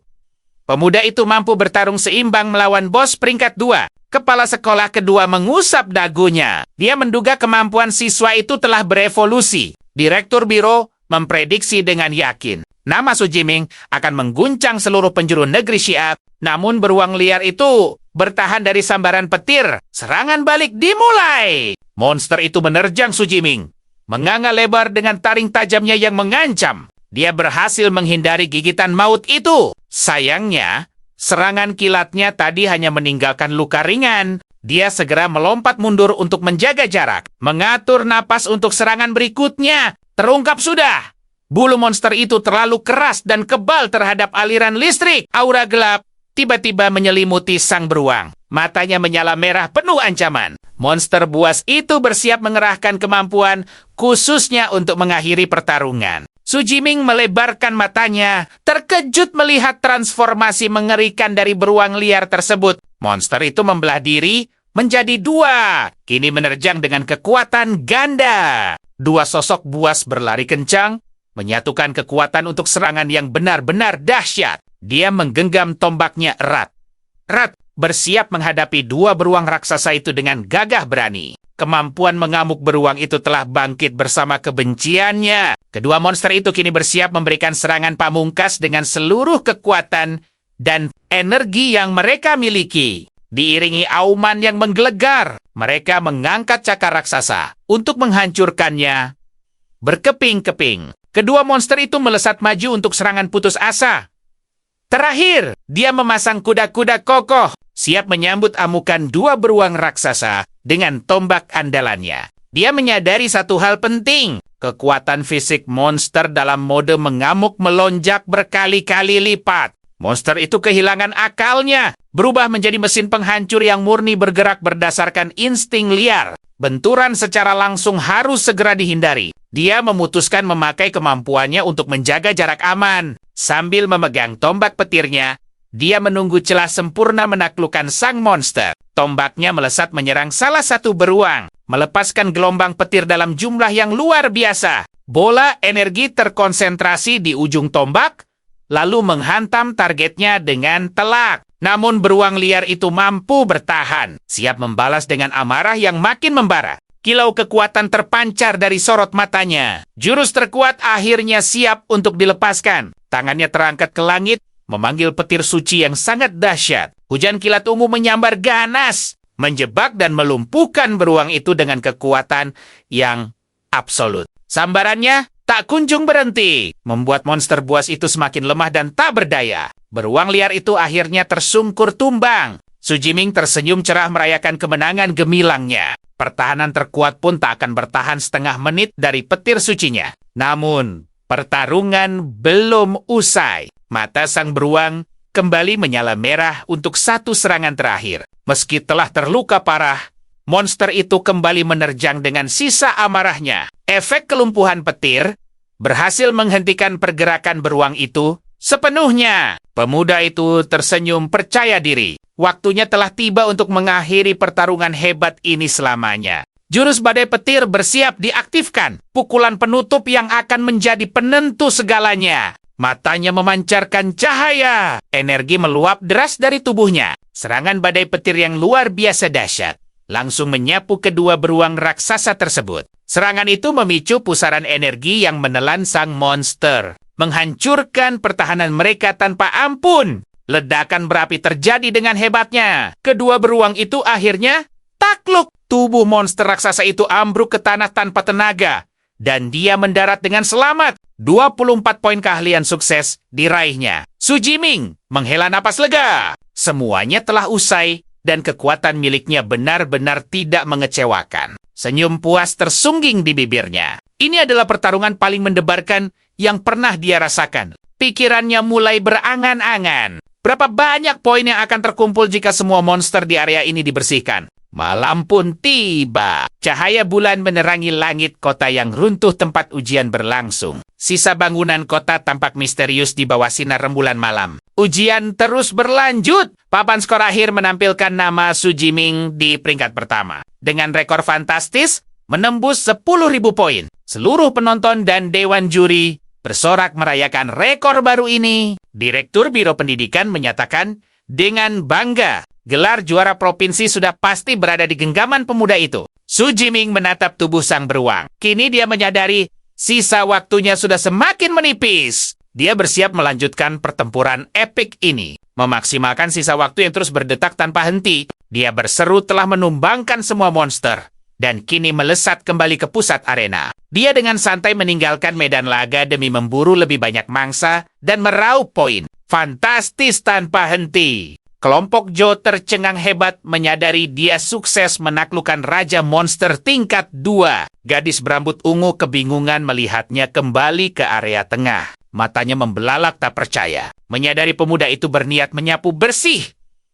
Pemuda itu mampu bertarung seimbang melawan bos peringkat 2. Kepala sekolah kedua mengusap dagunya. Dia menduga kemampuan siswa itu telah berevolusi. Direktur Biro memprediksi dengan yakin nama Su Jiming akan mengguncang seluruh penjuru negeri Syiah. Namun beruang liar itu bertahan dari sambaran petir. Serangan balik dimulai. Monster itu menerjang Su Jiming, menganga lebar dengan taring tajamnya yang mengancam. Dia berhasil menghindari gigitan maut itu. Sayangnya, serangan kilatnya tadi hanya meninggalkan luka ringan. Dia segera melompat mundur untuk menjaga jarak, mengatur napas untuk serangan berikutnya. Terungkap sudah. Bulu monster itu terlalu keras dan kebal terhadap aliran listrik. Aura gelap tiba-tiba menyelimuti sang beruang. Matanya menyala merah penuh ancaman. Monster buas itu bersiap mengerahkan kemampuan khususnya untuk mengakhiri pertarungan. Su Jiming melebarkan matanya, terkejut melihat transformasi mengerikan dari beruang liar tersebut. Monster itu membelah diri menjadi 2. Kini menerjang dengan kekuatan ganda. 2 sosok buas berlari kencang, menyatukan kekuatan untuk serangan yang benar-benar dahsyat. Dia menggenggam tombaknya erat. Bersiap menghadapi 2 beruang raksasa itu dengan gagah berani. Kemampuan mengamuk beruang itu telah bangkit bersama kebenciannya. Kedua monster itu kini bersiap memberikan serangan pamungkas dengan seluruh kekuatan dan energi yang mereka miliki. Diiringi auman yang menggelegar, mereka mengangkat cakar raksasa untuk menghancurkannya. Berkeping-keping, kedua monster itu melesat maju untuk serangan putus asa. Terakhir, dia memasang kuda-kuda kokoh, siap menyambut amukan 2 beruang raksasa dengan tombak andalannya. Dia menyadari satu hal penting. Kekuatan fisik monster dalam mode mengamuk melonjak berkali-kali lipat. Monster itu kehilangan akalnya, berubah menjadi mesin penghancur yang murni bergerak berdasarkan insting liar. Benturan secara langsung harus segera dihindari. Dia memutuskan memakai kemampuannya untuk menjaga jarak aman. Sambil memegang tombak petirnya, dia menunggu celah sempurna menaklukkan sang monster. Tombaknya melesat menyerang salah satu beruang, melepaskan gelombang petir dalam jumlah yang luar biasa. Bola energi terkonsentrasi di ujung tombak, lalu menghantam targetnya dengan telak. Namun beruang liar itu mampu bertahan, siap membalas dengan amarah yang makin membara. Kilau kekuatan terpancar dari sorot matanya. Jurus terkuat akhirnya siap untuk dilepaskan. Tangannya terangkat ke langit, memanggil petir suci yang sangat dahsyat. Hujan kilat ungu menyambar ganas, menjebak dan melumpuhkan beruang itu dengan kekuatan yang absolut. Sambarannya tak kunjung berhenti, membuat monster buas itu semakin lemah dan tak berdaya. Beruang liar itu akhirnya tersungkur tumbang. Su Jiming tersenyum cerah merayakan kemenangan gemilangnya. Pertahanan terkuat pun tak akan bertahan setengah menit dari petir sucinya. Namun, pertarungan belum usai. Mata sang beruang kembali menyala merah untuk satu serangan terakhir. Meski telah terluka parah, monster itu kembali menerjang dengan sisa amarahnya. Efek kelumpuhan petir berhasil menghentikan pergerakan beruang itu sepenuhnya. Pemuda itu tersenyum percaya diri. Waktunya telah tiba untuk mengakhiri pertarungan hebat ini selamanya. Jurus badai petir bersiap diaktifkan. Pukulan penutup yang akan menjadi penentu segalanya. Matanya memancarkan cahaya. Energi meluap deras dari tubuhnya. Serangan badai petir yang luar biasa dahsyat langsung menyapu kedua beruang raksasa tersebut. Serangan itu memicu pusaran energi yang menelan sang monster, menghancurkan pertahanan mereka tanpa ampun. Ledakan berapi terjadi dengan hebatnya. Kedua beruang itu akhirnya takluk. Tubuh monster raksasa itu ambruk ke tanah tanpa tenaga, dan dia mendarat dengan selamat. 24 poin keahlian sukses diraihnya. Su Jiming menghela napas lega. Semuanya telah usai, dan kekuatan miliknya benar-benar tidak mengecewakan. Senyum puas tersungging di bibirnya. Ini adalah pertarungan paling mendebarkan yang pernah dia rasakan. Pikirannya mulai berangan-angan. Berapa banyak poin yang akan terkumpul jika semua monster di area ini dibersihkan? Malam pun tiba. Cahaya bulan menerangi langit kota yang runtuh tempat ujian berlangsung. Sisa bangunan kota tampak misterius di bawah sinar rembulan malam. Ujian terus berlanjut. Papan skor akhir menampilkan nama Su Jiming di peringkat pertama. Dengan rekor fantastis, menembus 10.000 poin. Seluruh penonton dan dewan juri bersorak merayakan rekor baru ini. Direktur Biro Pendidikan menyatakan dengan bangga, gelar juara provinsi sudah pasti berada di genggaman pemuda itu. Su Jiming menatap tubuh sang beruang. Kini dia menyadari sisa waktunya sudah semakin menipis. Dia bersiap melanjutkan pertempuran epik ini. Memaksimalkan sisa waktu yang terus berdetak tanpa henti, dia berseru telah menumbangkan semua monster. Dan kini melesat kembali ke pusat arena. Dia dengan santai meninggalkan medan laga demi memburu lebih banyak mangsa dan meraup poin. Fantastis tanpa henti. Kelompok Joe tercengang hebat menyadari dia sukses menaklukkan Raja Monster tingkat 2. Gadis berambut ungu kebingungan melihatnya kembali ke area tengah. Matanya membelalak tak percaya. Menyadari pemuda itu berniat menyapu bersih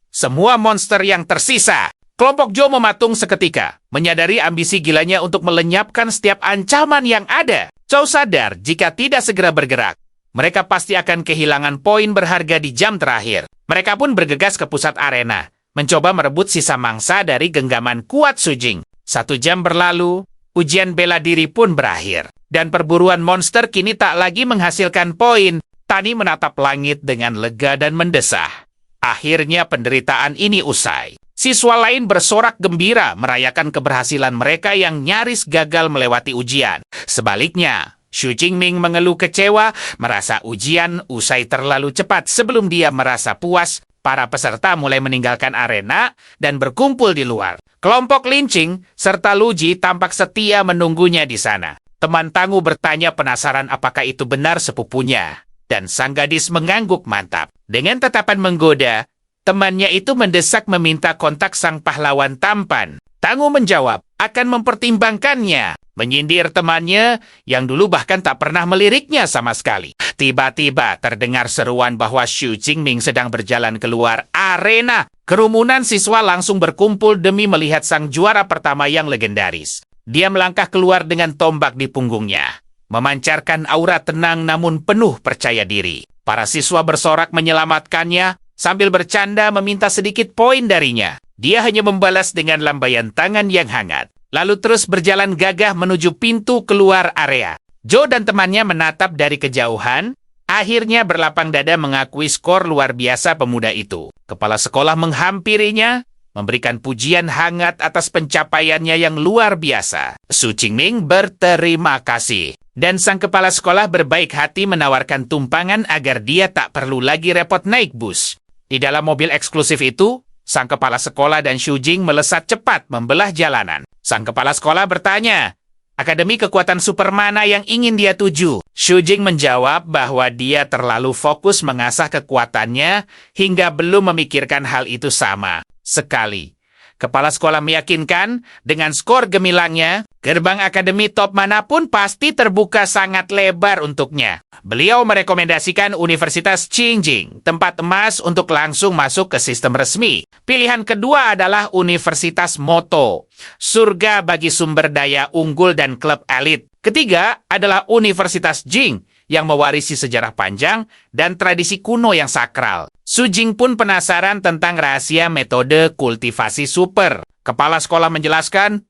semua monster yang tersisa. Kelompok Joe mematung seketika, menyadari ambisi gilanya untuk melenyapkan setiap ancaman yang ada. Joe sadar jika tidak segera bergerak, mereka pasti akan kehilangan poin berharga di jam terakhir. Mereka pun bergegas ke pusat arena, mencoba merebut sisa mangsa dari genggaman kuat Su Jing. 1 jam berlalu, ujian bela diri pun berakhir. Dan perburuan monster kini tak lagi menghasilkan poin. Tani menatap langit dengan lega dan mendesah. Akhirnya penderitaan ini usai. Siswa lain bersorak gembira merayakan keberhasilan mereka yang nyaris gagal melewati ujian. Sebaliknya, Su Jingming mengeluh kecewa, merasa ujian usai terlalu cepat. Sebelum dia merasa puas, para peserta mulai meninggalkan arena dan berkumpul di luar. Kelompok Lincing serta Luji tampak setia menunggunya di sana. Teman Tangu bertanya penasaran apakah itu benar sepupunya. Dan sang gadis mengangguk mantap. Dengan tatapan menggoda, temannya itu mendesak meminta kontak sang pahlawan tampan. Tangu menjawab, akan mempertimbangkannya. Menyindir temannya yang dulu bahkan tak pernah meliriknya sama sekali. Tiba-tiba terdengar seruan bahwa Su Jingming sedang berjalan keluar arena. Kerumunan siswa langsung berkumpul demi melihat sang juara pertama yang legendaris. Dia melangkah keluar dengan tombak di punggungnya, memancarkan aura tenang namun penuh percaya diri. Para siswa bersorak menyelamatkannya sambil bercanda meminta sedikit poin darinya. Dia hanya membalas dengan lambaian tangan yang hangat, lalu terus berjalan gagah menuju pintu keluar area. Joe dan temannya menatap dari kejauhan, akhirnya berlapang dada mengakui skor luar biasa pemuda itu. Kepala sekolah menghampirinya, memberikan pujian hangat atas pencapaiannya yang luar biasa. Su Jingming berterima kasih. Dan sang kepala sekolah berbaik hati menawarkan tumpangan agar dia tak perlu lagi repot naik bus. Di dalam mobil eksklusif itu, sang kepala sekolah dan Su Jing melesat cepat membelah jalanan. Sang kepala sekolah bertanya, akademi kekuatan super mana yang ingin dia tuju? Su Jing menjawab bahwa dia terlalu fokus mengasah kekuatannya hingga belum memikirkan hal itu sama sekali. Kepala sekolah meyakinkan dengan skor gemilangnya, gerbang akademi top manapun pasti terbuka sangat lebar untuknya. Beliau merekomendasikan Universitas Qingjing, tempat emas untuk langsung masuk ke sistem resmi. Pilihan kedua adalah Universitas Moto, surga bagi sumber daya unggul dan klub elit. Ketiga adalah Universitas Jing, yang mewarisi sejarah panjang dan tradisi kuno yang sakral. Su Jing pun penasaran tentang rahasia metode kultivasi super. Kepala sekolah menjelaskan,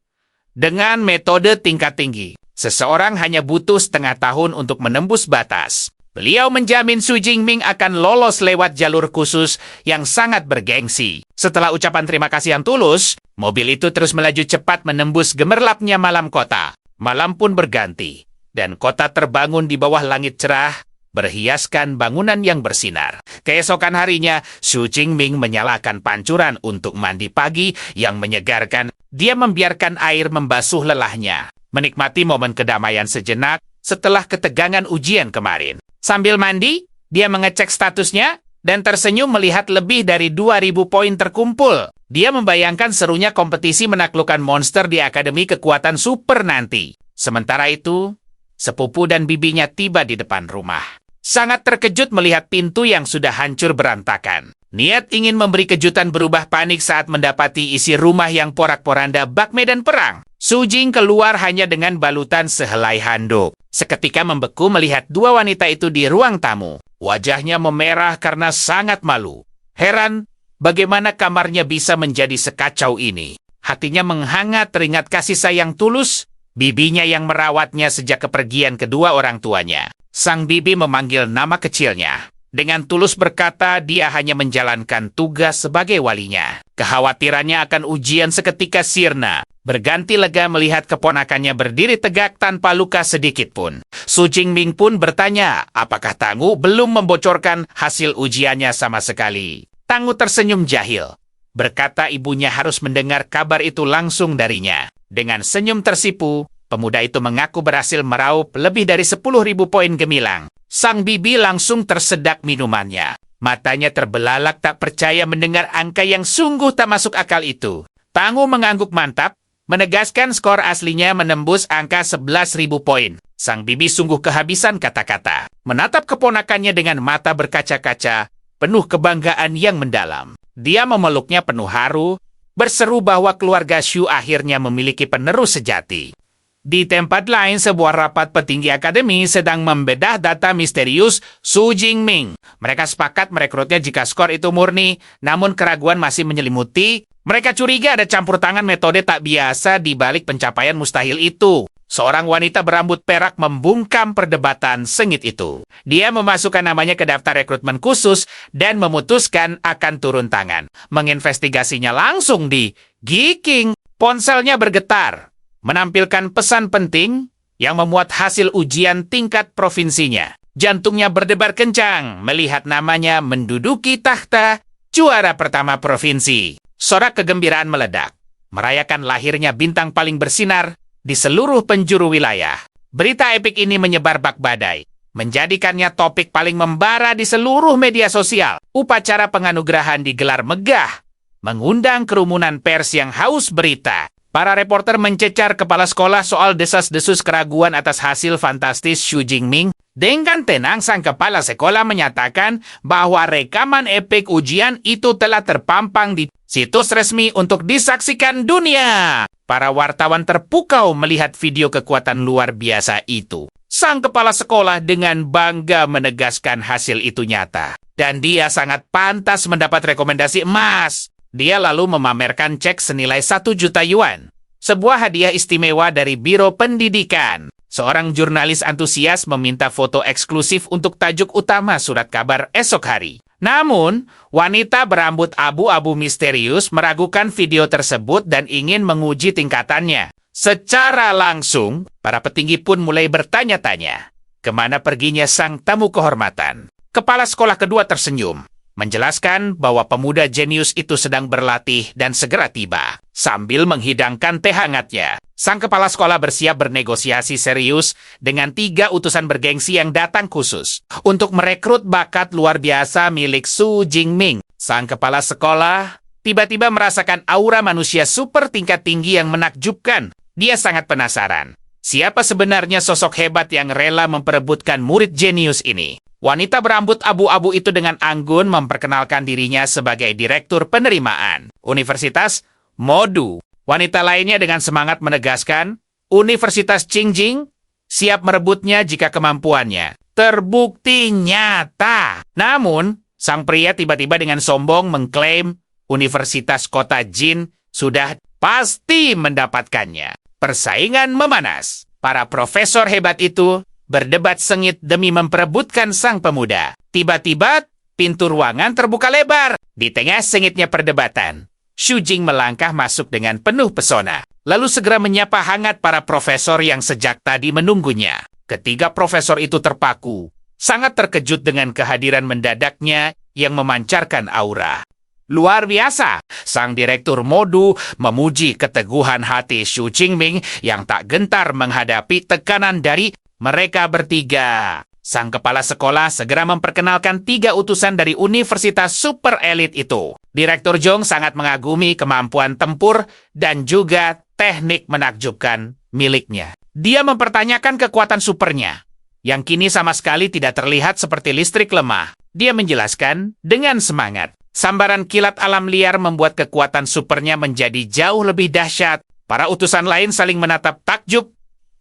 dengan metode tingkat tinggi, seseorang hanya butuh setengah tahun untuk menembus batas. Beliau menjamin Su Jingming akan lolos lewat jalur khusus yang sangat bergengsi. Setelah ucapan terima kasih yang tulus, mobil itu terus melaju cepat menembus gemerlapnya malam kota. Malam pun berganti, dan kota terbangun di bawah langit cerah, berhiaskan bangunan yang bersinar. Keesokan harinya, Su Jingming menyalakan pancuran untuk mandi pagi yang menyegarkan. Dia membiarkan air membasuh lelahnya, menikmati momen kedamaian sejenak setelah ketegangan ujian kemarin. Sambil mandi, dia mengecek statusnya dan tersenyum melihat lebih dari 2.000 poin terkumpul. Dia membayangkan serunya kompetisi menaklukkan monster di Akademi Kekuatan Super nanti. Sementara itu, sepupu dan bibinya tiba di depan rumah. sangat terkejut melihat pintu yang sudah hancur berantakan. Niat ingin memberi kejutan berubah panik saat mendapati isi rumah yang porak-poranda bak medan perang. Su Jing keluar hanya dengan balutan sehelai handuk. Seketika membeku melihat dua wanita itu di ruang tamu. Wajahnya memerah karena sangat malu. Heran, bagaimana kamarnya bisa menjadi sekacau ini. Hatinya menghangat teringat kasih sayang tulus bibinya yang merawatnya sejak kepergian kedua orang tuanya. Sang bibi memanggil nama kecilnya. Dengan tulus berkata dia hanya menjalankan tugas sebagai walinya. Kekhawatirannya akan ujian seketika sirna. Berganti lega melihat keponakannya berdiri tegak tanpa luka sedikit pun. Su Jingming pun bertanya, apakah Tangu belum membocorkan hasil ujiannya sama sekali. Tangu tersenyum jahil. Berkata ibunya harus mendengar kabar itu langsung darinya. Dengan senyum tersipu, pemuda itu mengaku berhasil meraup lebih dari 10.000 poin gemilang. Sang bibi langsung tersedak minumannya. Matanya terbelalak tak percaya mendengar angka yang sungguh tak masuk akal itu. Tangu mengangguk mantap, menegaskan skor aslinya menembus angka 11.000 poin. Sang bibi sungguh kehabisan kata-kata. Menatap keponakannya dengan mata berkaca-kaca, penuh kebanggaan yang mendalam. Dia memeluknya penuh haru, berseru bahwa keluarga Xu akhirnya memiliki penerus sejati. Di tempat lain, sebuah rapat petinggi akademi sedang membedah data misterius Su Jingming. Mereka sepakat merekrutnya jika skor itu murni, namun keraguan masih menyelimuti. Mereka curiga ada campur tangan metode tak biasa di balik pencapaian mustahil itu. Seorang wanita berambut perak membungkam perdebatan sengit itu. Dia memasukkan namanya ke daftar rekrutmen khusus dan memutuskan akan turun tangan. Menginvestigasinya langsung di Giking. Ponselnya bergetar, menampilkan pesan penting yang memuat hasil ujian tingkat provinsinya. Jantungnya berdebar kencang melihat namanya menduduki takhta juara pertama provinsi. Sorak kegembiraan meledak, merayakan lahirnya bintang paling bersinar di seluruh penjuru wilayah. Berita epik ini menyebar bak badai, menjadikannya topik paling membara di seluruh media sosial. Upacara penganugerahan digelar megah, mengundang kerumunan pers yang haus berita. Para reporter mencecar kepala sekolah soal desas-desus keraguan atas hasil fantastis Su Jingming. Dengan tenang, sang kepala sekolah menyatakan bahwa rekaman epik ujian itu telah terpampang di situs resmi untuk disaksikan dunia. Para wartawan terpukau melihat video kekuatan luar biasa itu. Sang kepala sekolah dengan bangga menegaskan hasil itu nyata. Dan dia sangat pantas mendapat rekomendasi emas. Dia lalu memamerkan cek senilai 1 juta yuan. Sebuah hadiah istimewa dari Biro Pendidikan. Seorang jurnalis antusias meminta foto eksklusif untuk tajuk utama surat kabar esok hari. Namun, wanita berambut abu-abu misterius meragukan video tersebut dan ingin menguji tingkatannya. Secara langsung, para petinggi pun mulai bertanya-tanya, kemana perginya sang tamu kehormatan? Kepala sekolah kedua tersenyum, menjelaskan bahwa pemuda jenius itu sedang berlatih dan segera tiba. Sambil menghidangkan teh hangatnya, sang kepala sekolah bersiap bernegosiasi serius dengan 3 utusan bergengsi yang datang khusus untuk merekrut bakat luar biasa milik Su Jingming. Sang kepala sekolah tiba-tiba merasakan aura manusia super tingkat tinggi yang menakjubkan. Dia sangat penasaran, siapa sebenarnya sosok hebat yang rela memperebutkan murid jenius ini? Wanita berambut abu-abu itu dengan anggun memperkenalkan dirinya sebagai direktur penerimaan Universitas Modu. Wanita lainnya dengan semangat menegaskan, Universitas Qingjing siap merebutnya jika kemampuannya terbukti nyata. Namun, sang pria tiba-tiba dengan sombong mengklaim Universitas Kota Jin sudah pasti mendapatkannya. Persaingan memanas. Para profesor hebat itu berdebat sengit demi memperebutkan sang pemuda. Tiba-tiba, pintu ruangan terbuka lebar. Di tengah sengitnya perdebatan, Su Jing melangkah masuk dengan penuh pesona, lalu segera menyapa hangat para profesor yang sejak tadi menunggunya. Ketiga profesor itu terpaku, sangat terkejut dengan kehadiran mendadaknya yang memancarkan aura. Luar biasa, sang direktur Modu memuji keteguhan hati Su Jingming yang tak gentar menghadapi tekanan dari mereka bertiga. Sang kepala sekolah segera memperkenalkan 3 utusan dari universitas super elit itu. Direktur Zhong sangat mengagumi kemampuan tempur dan juga teknik menakjubkan miliknya. Dia mempertanyakan kekuatan supernya. yang kini sama sekali tidak terlihat seperti listrik lemah. Dia menjelaskan dengan semangat. Sambaran kilat alam liar membuat kekuatan supernya menjadi jauh lebih dahsyat. Para utusan lain saling menatap takjub,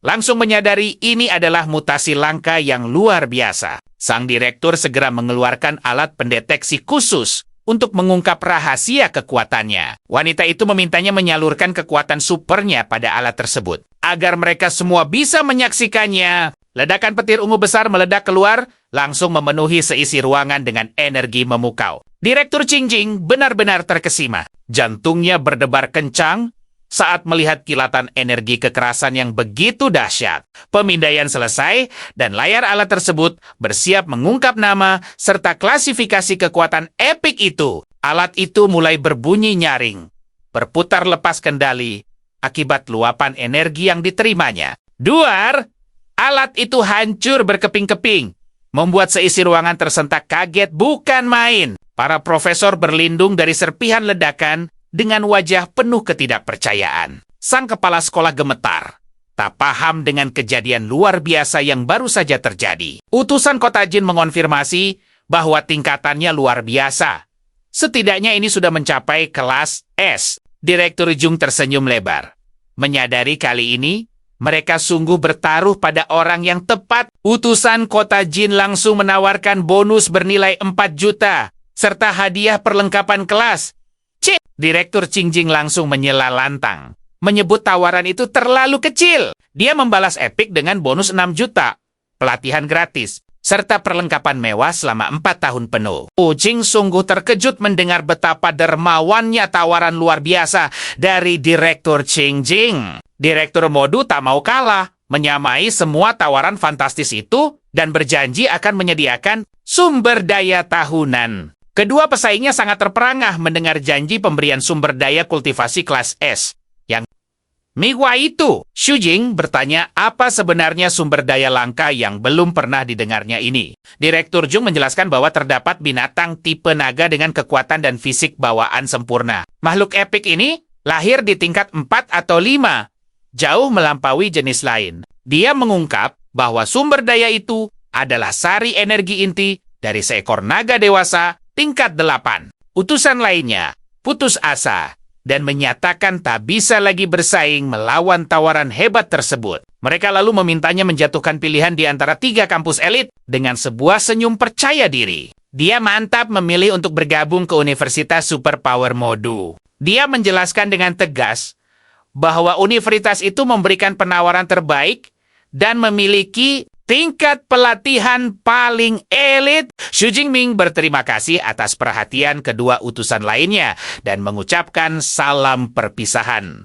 langsung menyadari ini adalah mutasi langka yang luar biasa. Sang direktur segera mengeluarkan alat pendeteksi khusus untuk mengungkap rahasia kekuatannya. Wanita itu memintanya menyalurkan kekuatan supernya pada alat tersebut. Agar mereka semua bisa menyaksikannya. Ledakan petir ungu besar meledak keluar, langsung memenuhi seisi ruangan dengan energi memukau. Direktur Qingjing benar-benar terkesima. Jantungnya berdebar kencang saat melihat kilatan energi kekerasan yang begitu dahsyat. Pemindaian selesai, dan layar alat tersebut bersiap mengungkap nama serta klasifikasi kekuatan epik itu. Alat itu mulai berbunyi nyaring, berputar lepas kendali akibat luapan energi yang diterimanya. Duar, alat itu hancur berkeping-keping, membuat seisi ruangan tersentak kaget bukan main. Para profesor berlindung dari serpihan ledakan dengan wajah penuh ketidakpercayaan. Sang kepala sekolah gemetar, tak paham dengan kejadian luar biasa yang baru saja terjadi. Utusan Kota Jin mengonfirmasi bahwa tingkatannya luar biasa. Setidaknya ini sudah mencapai kelas S. Direktur Jung tersenyum lebar. Menyadari kali ini, mereka sungguh bertaruh pada orang yang tepat. Utusan Kota Jin langsung menawarkan bonus bernilai 4 juta, serta hadiah perlengkapan kelas. Cik! Direktur Qingjing langsung menyela lantang. Menyebut tawaran itu terlalu kecil. Dia membalas epik dengan bonus 6 juta, pelatihan gratis, serta perlengkapan mewah selama 4 tahun penuh. Jing sungguh terkejut mendengar betapa dermawannya tawaran luar biasa dari Direktur Qingjing. Direktur Modu tak mau kalah, menyamai semua tawaran fantastis itu dan berjanji akan menyediakan sumber daya tahunan. Kedua pesaingnya sangat terperangah mendengar janji pemberian sumber daya kultivasi kelas S. Yang Migwa itu, Xu Jing bertanya apa sebenarnya sumber daya langka yang belum pernah didengarnya ini. Direktur Jung menjelaskan bahwa terdapat binatang tipe naga dengan kekuatan dan fisik bawaan sempurna. Makhluk epik ini lahir di tingkat 4 atau 5, jauh melampaui jenis lain. Dia mengungkap bahwa sumber daya itu adalah sari energi inti dari seekor naga dewasa tingkat 8. Utusan lainnya putus asa dan menyatakan tak bisa lagi bersaing melawan tawaran hebat tersebut. Mereka lalu memintanya menjatuhkan pilihan di antara 3 kampus elit dengan sebuah senyum percaya diri. Dia mantap memilih untuk bergabung ke Universitas Superpower Modu. Dia menjelaskan dengan tegas bahwa universitas itu memberikan penawaran terbaik dan memiliki tingkat pelatihan paling elit. Xu Jingming berterima kasih atas perhatian kedua utusan lainnya dan mengucapkan salam perpisahan.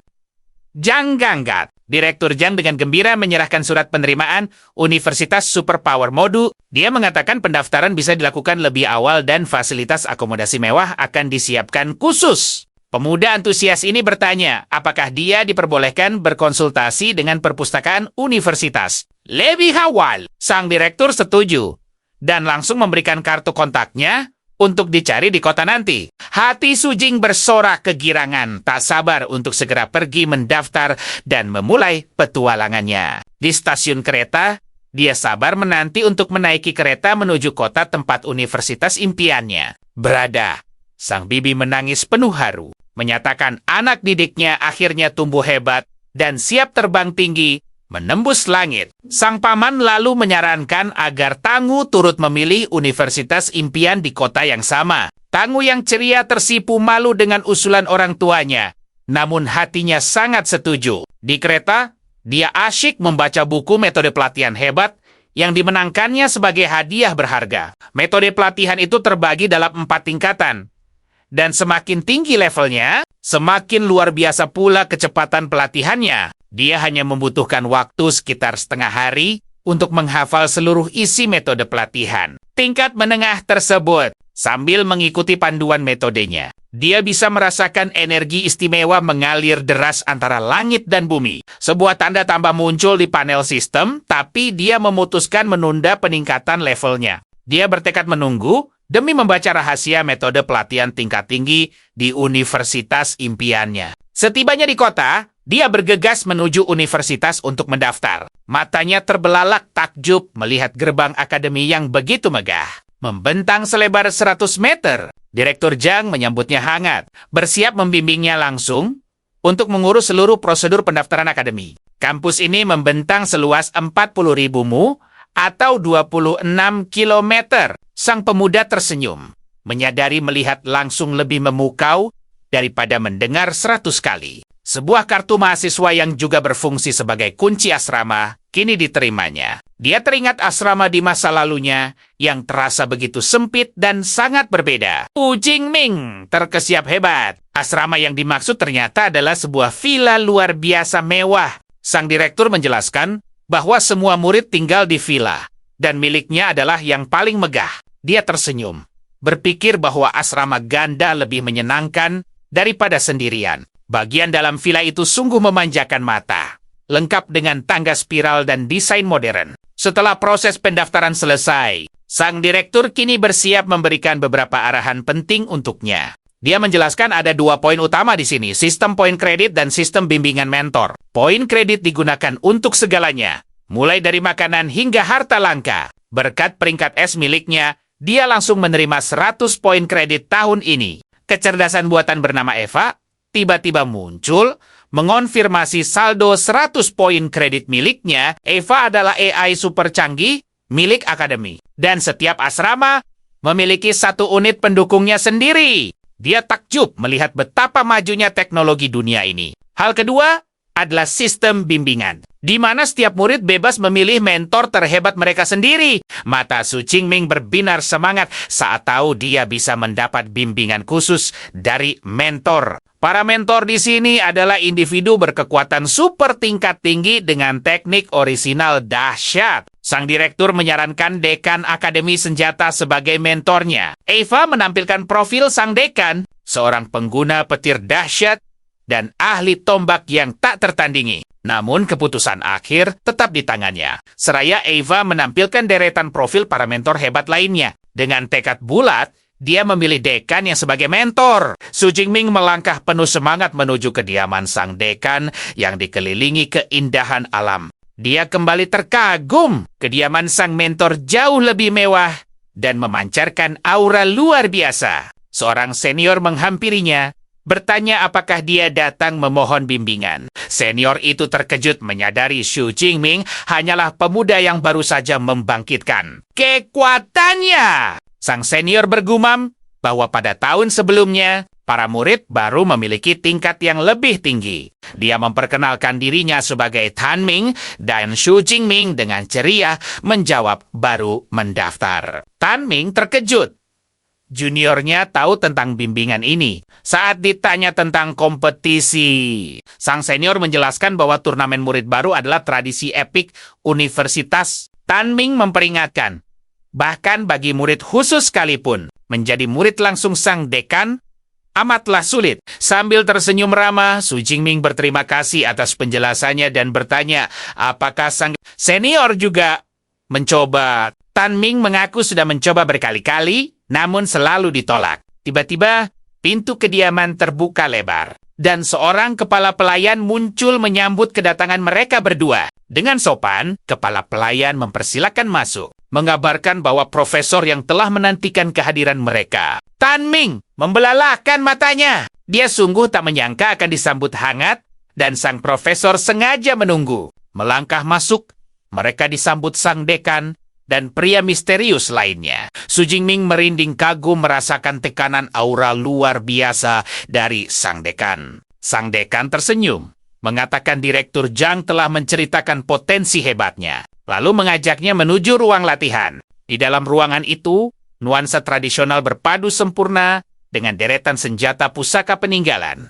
Zhang Ganggat, Direktur Zhang dengan gembira menyerahkan surat penerimaan Universitas Superpower Modu. Dia mengatakan pendaftaran bisa dilakukan lebih awal dan fasilitas akomodasi mewah akan disiapkan khusus. Pemuda antusias ini bertanya, apakah dia diperbolehkan berkonsultasi dengan perpustakaan universitas. Lebih awal, sang direktur setuju dan langsung memberikan kartu kontaknya untuk dicari di kota nanti. Hati Xu Jing bersorak kegirangan, tak sabar untuk segera pergi mendaftar dan memulai petualangannya. Di stasiun kereta, dia sabar menanti untuk menaiki kereta menuju kota tempat universitas impiannya berada. Sang bibi menangis penuh haru, menyatakan anak didiknya akhirnya tumbuh hebat dan siap terbang tinggi, menembus langit. Sang paman lalu menyarankan agar Tangu turut memilih universitas impian di kota yang sama. Tangu yang ceria tersipu malu dengan usulan orang tuanya, namun hatinya sangat setuju. Di kereta, dia asyik membaca buku metode pelatihan hebat yang dimenangkannya sebagai hadiah berharga. Metode pelatihan itu terbagi dalam 4 tingkatan. Dan semakin tinggi levelnya, semakin luar biasa pula kecepatan pelatihannya. Dia hanya membutuhkan waktu sekitar setengah hari untuk menghafal seluruh isi metode pelatihan. Tingkat menengah tersebut, sambil mengikuti panduan metodenya, dia bisa merasakan energi istimewa mengalir deras antara langit dan bumi. Sebuah tanda tambah muncul di panel sistem, tapi dia memutuskan menunda peningkatan levelnya. Dia bertekad menunggu demi membaca rahasia metode pelatihan tingkat tinggi di universitas impiannya. Setibanya di kota, Dia bergegas menuju universitas untuk mendaftar. Matanya terbelalak takjub melihat gerbang akademi yang begitu megah. Membentang selebar 100 meter. Direktur Zhang menyambutnya hangat, bersiap membimbingnya langsung untuk mengurus seluruh prosedur pendaftaran akademi. Kampus ini membentang seluas 40.000 mu atau 26 kilometer. Sang pemuda tersenyum, menyadari melihat langsung lebih memukau daripada mendengar 100 kali. Sebuah kartu mahasiswa yang juga berfungsi sebagai kunci asrama kini diterimanya. Dia teringat asrama di masa lalunya yang terasa begitu sempit dan sangat berbeda. Jingming terkesiap hebat. Asrama yang dimaksud ternyata adalah sebuah villa luar biasa mewah. Sang direktur menjelaskan bahwa semua murid tinggal di villa dan miliknya adalah yang paling megah. Dia tersenyum, berpikir bahwa asrama ganda lebih menyenangkan daripada sendirian. Bagian dalam villa itu sungguh memanjakan mata, lengkap dengan tangga spiral dan desain modern. Setelah proses pendaftaran selesai, sang direktur kini bersiap memberikan beberapa arahan penting untuknya. Dia menjelaskan ada 2 poin utama di sini, sistem poin kredit dan sistem bimbingan mentor. Poin kredit digunakan untuk segalanya, mulai dari makanan hingga harta langka. Berkat peringkat S miliknya, dia langsung menerima 100 poin kredit tahun ini. Kecerdasan buatan bernama Eva tiba-tiba muncul, mengonfirmasi saldo 100 poin kredit miliknya. Eva adalah AI super canggih milik akademi. Dan setiap asrama memiliki 1 unit pendukungnya sendiri. Dia takjub melihat betapa majunya teknologi dunia ini. Hal kedua adalah sistem bimbingan, di mana setiap murid bebas memilih mentor terhebat mereka sendiri. Mata Su Qingming berbinar semangat saat tahu dia bisa mendapat bimbingan khusus dari mentor. Para mentor di sini adalah individu berkekuatan super tingkat tinggi dengan teknik orisinal dahsyat. Sang direktur menyarankan dekan Akademi Senjata sebagai mentornya. Eva menampilkan profil sang dekan, seorang pengguna petir dahsyat dan ahli tombak yang tak tertandingi. Namun keputusan akhir tetap di tangannya. Seraya Eva menampilkan deretan profil para mentor hebat lainnya. Dengan tekad bulat, dia memilih dekan yang sebagai mentor. Su Qingming melangkah penuh semangat menuju kediaman sang dekan yang dikelilingi keindahan alam. Dia kembali terkagum. Kediaman sang mentor jauh lebih mewah dan memancarkan aura luar biasa. Seorang senior menghampirinya, bertanya apakah dia datang memohon bimbingan. Senior itu terkejut menyadari Su Qingming hanyalah pemuda yang baru saja membangkitkan kekuatannya. Sang senior bergumam bahwa pada tahun sebelumnya, para murid baru memiliki tingkat yang lebih tinggi. Dia memperkenalkan dirinya sebagai Tan Ming dan Su Qingming dengan ceria menjawab baru mendaftar. Tan Ming terkejut. Juniornya tahu tentang bimbingan ini. Saat ditanya tentang kompetisi, sang senior menjelaskan bahwa turnamen murid baru adalah tradisi epik universitas. Tan Ming memperingatkan, bahkan bagi murid khusus sekalipun, menjadi murid langsung sang dekan amatlah sulit. Sambil tersenyum ramah, Su Qingming berterima kasih atas penjelasannya dan bertanya apakah sang senior juga mencoba. Tan Ming mengaku sudah mencoba berkali-kali, namun selalu ditolak. Tiba-tiba, pintu kediaman terbuka lebar, dan seorang kepala pelayan muncul menyambut kedatangan mereka berdua. Dengan sopan, kepala pelayan mempersilakan masuk, mengabarkan bahwa profesor yang telah menantikan kehadiran mereka. Tan Ming membelalakan matanya. Dia sungguh tak menyangka akan disambut hangat, dan sang profesor sengaja menunggu. Melangkah masuk, mereka disambut sang dekan dan pria misterius lainnya. Su Qingming merinding kagum merasakan tekanan aura luar biasa dari sang dekan. Sang dekan tersenyum, mengatakan Direktur Zhang telah menceritakan potensi hebatnya, lalu mengajaknya menuju ruang latihan. Di dalam ruangan itu, nuansa tradisional berpadu sempurna dengan deretan senjata pusaka peninggalan.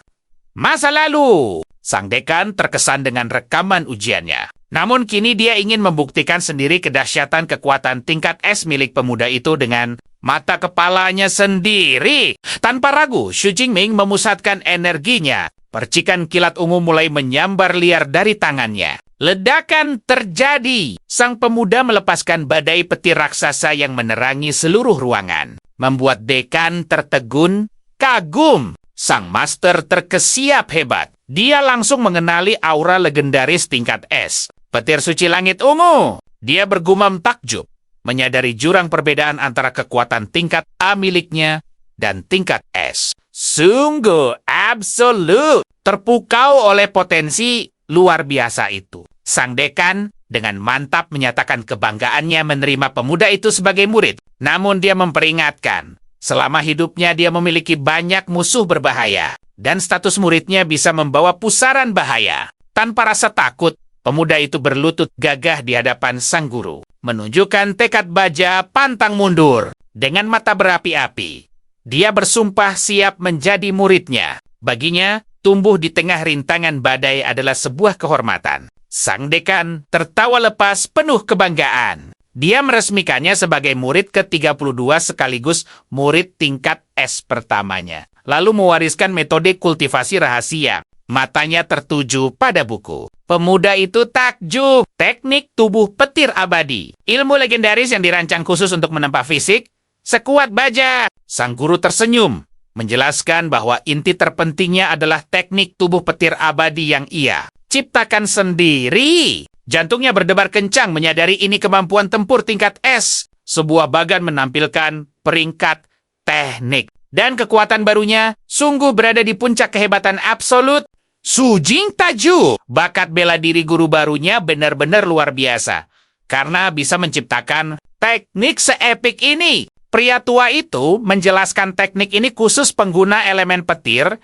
Masa lalu, sang dekan terkesan dengan rekaman ujiannya. Namun kini dia ingin membuktikan sendiri kedahsyatan kekuatan tingkat S milik pemuda itu dengan mata kepalanya sendiri. Tanpa ragu, Su Qingming memusatkan energinya. Percikan kilat ungu mulai menyambar liar dari tangannya. Ledakan terjadi. Sang pemuda melepaskan badai petir raksasa yang menerangi seluruh ruangan, membuat dekan tertegun, kagum. Sang master terkesiap hebat. Dia langsung mengenali aura legendaris tingkat S. Petir suci langit ungu. Dia bergumam takjub, menyadari jurang perbedaan antara kekuatan tingkat A miliknya dan tingkat S. Sungguh absolut. Terpukau oleh potensi luar biasa itu. Sang dekan dengan mantap menyatakan kebanggaannya menerima pemuda itu sebagai murid. Namun dia memperingatkan, selama hidupnya dia memiliki banyak musuh berbahaya. Dan status muridnya bisa membawa pusaran bahaya. Tanpa rasa takut, pemuda itu berlutut gagah di hadapan sang guru. Menunjukkan tekad baja pantang mundur. Dengan mata berapi-api, dia bersumpah siap menjadi muridnya. Baginya, tumbuh di tengah rintangan badai adalah sebuah kehormatan. Sang dekan tertawa lepas penuh kebanggaan. Dia meresmikannya sebagai murid ke-32 sekaligus murid tingkat S pertamanya. Lalu mewariskan metode kultivasi rahasia. Matanya tertuju pada buku. Pemuda itu takjub. Teknik tubuh petir abadi. Ilmu legendaris yang dirancang khusus untuk menempa fisik. Sekuat baja. Sang guru tersenyum, menjelaskan bahwa inti terpentingnya adalah teknik tubuh petir abadi yang ia ciptakan sendiri. Jantungnya berdebar kencang menyadari ini kemampuan tempur tingkat S. Sebuah bagan menampilkan peringkat teknik. Dan kekuatan barunya sungguh berada di puncak kehebatan absolut. Su Jing Taju. Bakat bela diri guru barunya benar-benar luar biasa. Karena bisa menciptakan teknik seepik ini. Pria tua itu menjelaskan teknik ini khusus pengguna elemen petir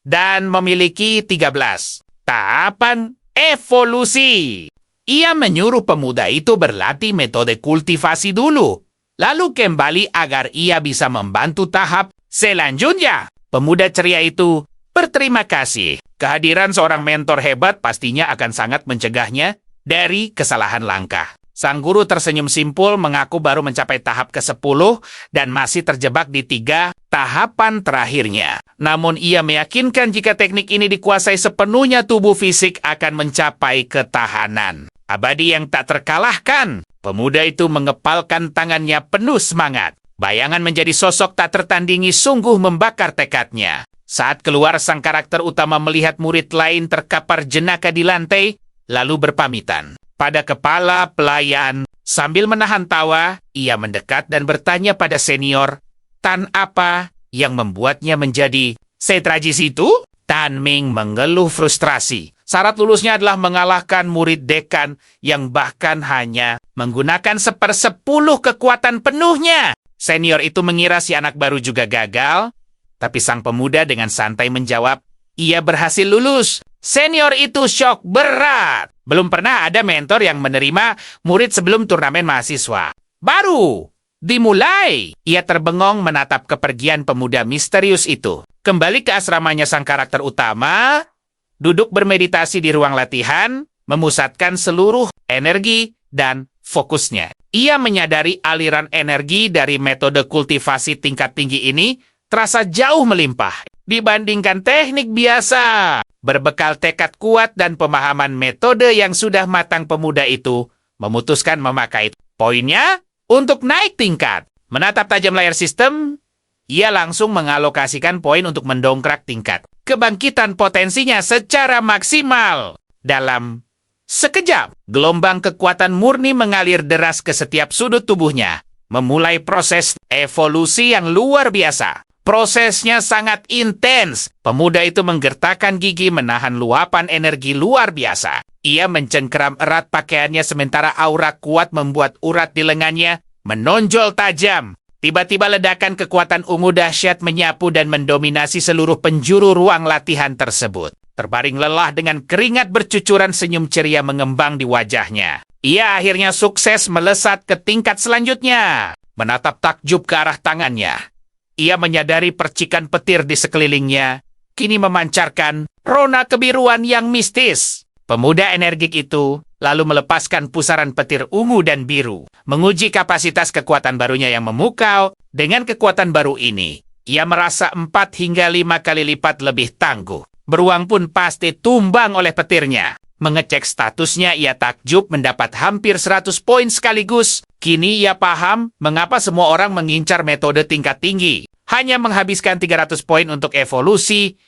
dan memiliki 13 tahapan evolusi. Ia menyuruh pemuda itu berlatih metode kultivasi dulu, lalu kembali agar ia bisa membantu tahap selanjutnya. Pemuda ceria itu berterima kasih. Kehadiran seorang mentor hebat pastinya akan sangat mencegahnya dari kesalahan langkah. Sang guru tersenyum simpul mengaku baru mencapai tahap ke-10 dan masih terjebak di 3 tahapan terakhirnya. Namun ia meyakinkan jika teknik ini dikuasai sepenuhnya tubuh fisik akan mencapai ketahanan abadi yang tak terkalahkan. Pemuda itu mengepalkan tangannya penuh semangat. Bayangan menjadi sosok tak tertandingi sungguh membakar tekadnya. Saat keluar, sang karakter utama melihat murid lain terkapar jenaka di lantai, lalu berpamitan pada kepala pelayan. Sambil menahan tawa, ia mendekat dan bertanya pada senior, Tan apa yang membuatnya menjadi setragis itu? Tan Ming mengeluh frustrasi. Syarat lulusnya adalah mengalahkan murid dekan yang bahkan hanya menggunakan 1/10 kekuatan penuhnya. Senior itu mengira si anak baru juga gagal, tapi sang pemuda dengan santai menjawab, ia berhasil lulus. Senior itu syok berat. Belum pernah ada mentor yang menerima murid sebelum turnamen mahasiswa. Baru dimulai. Ia terbengong menatap kepergian pemuda misterius itu. Kembali ke asramanya sang karakter utama, duduk bermeditasi di ruang latihan, memusatkan seluruh energi dan fokusnya. Ia menyadari aliran energi dari metode kultivasi tingkat tinggi ini terasa jauh melimpah dibandingkan teknik biasa. Berbekal tekad kuat dan pemahaman metode yang sudah matang, pemuda itu memutuskan memakai poinnya untuk naik tingkat. Menatap tajam layar sistem, ia langsung mengalokasikan poin untuk mendongkrak tingkat kebangkitan potensinya secara maksimal. Dalam sekejap, gelombang kekuatan murni mengalir deras ke setiap sudut tubuhnya, memulai proses evolusi yang luar biasa. Prosesnya sangat intens. Pemuda itu menggertakkan gigi menahan luapan energi luar biasa. Ia mencengkeram erat pakaiannya sementara aura kuat membuat urat di lengannya menonjol tajam. Tiba-tiba ledakan kekuatan ungu dahsyat menyapu dan mendominasi seluruh penjuru ruang latihan tersebut. Terbaring lelah dengan keringat bercucuran, senyum ceria mengembang di wajahnya. Ia akhirnya sukses melesat ke tingkat selanjutnya. Menatap takjub ke arah tangannya, ia menyadari percikan petir di sekelilingnya kini memancarkan rona kebiruan yang mistis. Pemuda energik itu lalu melepaskan pusaran petir ungu dan biru, menguji kapasitas kekuatan barunya yang memukau. Dengan kekuatan baru ini, ia merasa 4 hingga 5 kali lipat lebih tangguh. Beruang pun pasti tumbang oleh petirnya. Mengecek statusnya, ia takjub mendapat hampir 100 poin sekaligus. Kini ia paham mengapa semua orang mengincar metode tingkat tinggi. hanya menghabiskan 300 poin untuk evolusi.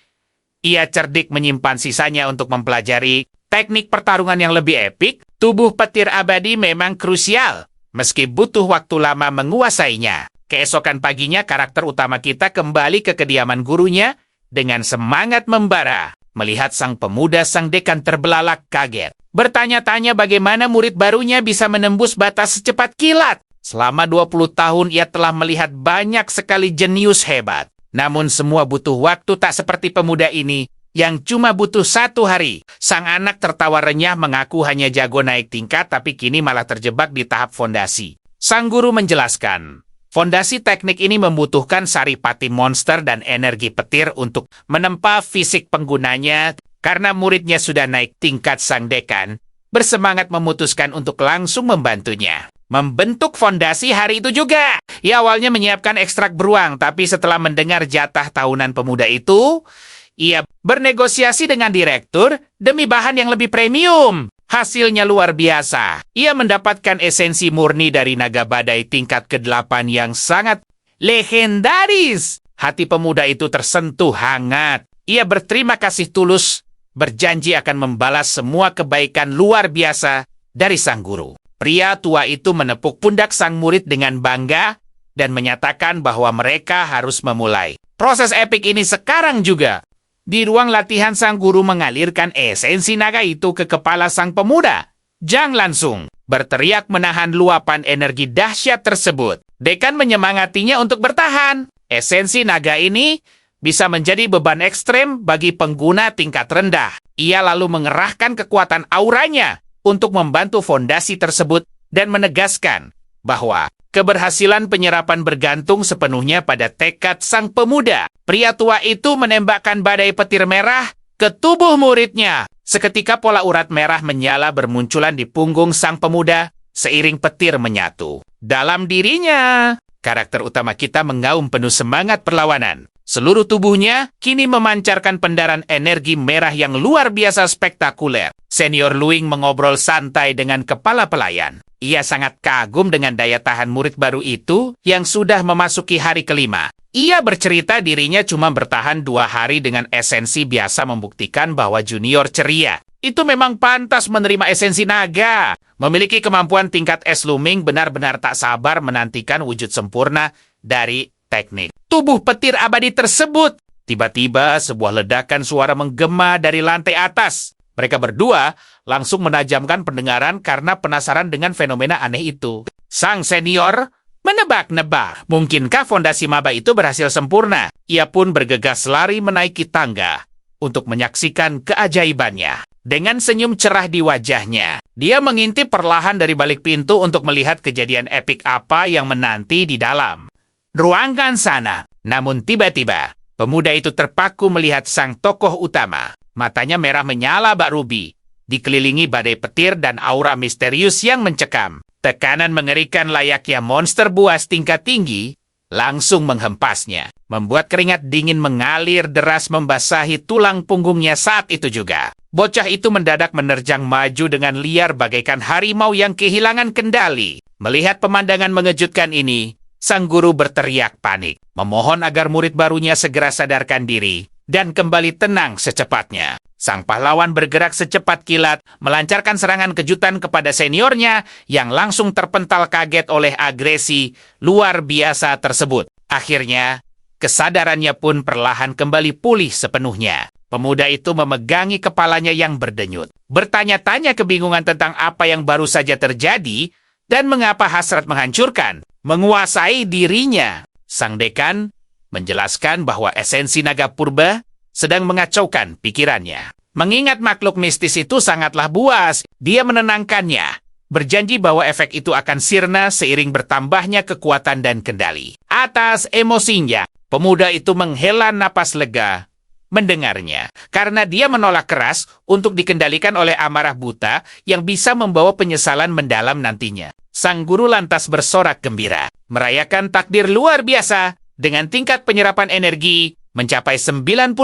Ia cerdik menyimpan sisanya untuk mempelajari teknik pertarungan yang lebih epik. Tubuh petir abadi memang krusial, meski butuh waktu lama menguasainya. Keesokan paginya, karakter utama kita kembali ke kediaman gurunya dengan semangat membara. Melihat sang pemuda, sang dekan terbelalak kaget. Bertanya-tanya bagaimana murid barunya bisa menembus batas secepat kilat. Selama 20 tahun ia telah melihat banyak sekali jenius hebat. Namun semua butuh waktu, tak seperti pemuda ini yang cuma butuh 1 hari. Sang anak tertawa renyah mengaku hanya jago naik tingkat, tapi kini malah terjebak di tahap fondasi. Sang guru menjelaskan, fondasi teknik ini membutuhkan saripati monster dan energi petir untuk menempa fisik penggunanya. Karena muridnya sudah naik tingkat, sang dekan bersemangat memutuskan untuk langsung membantunya membentuk fondasi hari itu juga. Ia awalnya menyiapkan ekstrak beruang, tapi setelah mendengar jatah tahunan pemuda itu, ia bernegosiasi dengan direktur demi bahan yang lebih premium. Hasilnya luar biasa. Ia mendapatkan esensi murni dari naga badai tingkat ke-8 yang sangat legendaris. Hati pemuda itu tersentuh hangat. Ia berterima kasih tulus, berjanji akan membalas semua kebaikan luar biasa dari sang guru. Pria tua itu menepuk pundak sang murid dengan bangga dan menyatakan bahwa mereka harus memulai proses epik ini sekarang juga. Di ruang latihan, sang guru mengalirkan esensi naga itu ke kepala sang pemuda. Jang langsung berteriak menahan luapan energi dahsyat tersebut. Dekan menyemangatinya untuk bertahan. Esensi naga ini bisa menjadi beban ekstrem bagi pengguna tingkat rendah. Ia lalu mengerahkan kekuatan auranya untuk membantu fondasi tersebut dan menegaskan bahwa keberhasilan penyerapan bergantung sepenuhnya pada tekad sang pemuda. Pria tua itu menembakkan badai petir merah ke tubuh muridnya. Seketika pola urat merah menyala bermunculan di punggung sang pemuda seiring petir menyatu. Dalam dirinya, karakter utama kita mengaum penuh semangat perlawanan. Seluruh tubuhnya kini memancarkan pendaran energi merah yang luar biasa spektakuler. Senior Luing mengobrol santai dengan kepala pelayan. Ia sangat kagum dengan daya tahan murid baru itu yang sudah memasuki hari kelima. Ia bercerita dirinya cuma bertahan 2 hari dengan esensi biasa, membuktikan bahwa junior ceria itu memang pantas menerima esensi naga. Memiliki kemampuan tingkat es Luming, benar-benar tak sabar menantikan wujud sempurna dari teknik tubuh petir abadi tersebut. Tiba-tiba sebuah ledakan suara menggema dari lantai atas. Mereka berdua langsung menajamkan pendengaran karena penasaran dengan fenomena aneh itu. Sang senior menebak-nebak, mungkinkah fondasi maba itu berhasil sempurna? Ia pun bergegas lari menaiki tangga untuk menyaksikan keajaibannya. Dengan senyum cerah di wajahnya, dia mengintip perlahan dari balik pintu untuk melihat kejadian epik apa yang menanti di dalam ruangan sana. Namun tiba-tiba, pemuda itu terpaku melihat sang tokoh utama. Matanya merah menyala bak rubi, dikelilingi badai petir dan aura misterius yang mencekam. Tekanan mengerikan layaknya monster buas tingkat tinggi langsung menghempasnya, membuat keringat dingin mengalir deras membasahi tulang punggungnya saat itu juga. Bocah itu mendadak menerjang maju dengan liar bagaikan harimau yang kehilangan kendali. Melihat pemandangan mengejutkan ini, sang guru berteriak panik, memohon agar murid barunya segera sadarkan diri dan kembali tenang secepatnya. Sang pahlawan bergerak secepat kilat, melancarkan serangan kejutan kepada seniornya yang langsung terpental kaget oleh agresi luar biasa tersebut. Akhirnya, kesadarannya pun perlahan kembali pulih sepenuhnya. Pemuda itu memegangi kepalanya yang berdenyut, bertanya-tanya kebingungan tentang apa yang baru saja terjadi dan mengapa hasrat menghancurkan menguasai dirinya. Sang dekan menjelaskan bahwa esensi naga purba sedang mengacaukan pikirannya. Mengingat makhluk mistis itu sangatlah buas, dia menenangkannya, berjanji bahwa efek itu akan sirna seiring bertambahnya kekuatan dan kendali. Atas emosinya, pemuda itu menghela napas lega mendengarnya, karena dia menolak keras untuk dikendalikan oleh amarah buta yang bisa membawa penyesalan mendalam nantinya. Sang guru lantas bersorak gembira, merayakan takdir luar biasa dengan tingkat penyerapan energi mencapai 98%,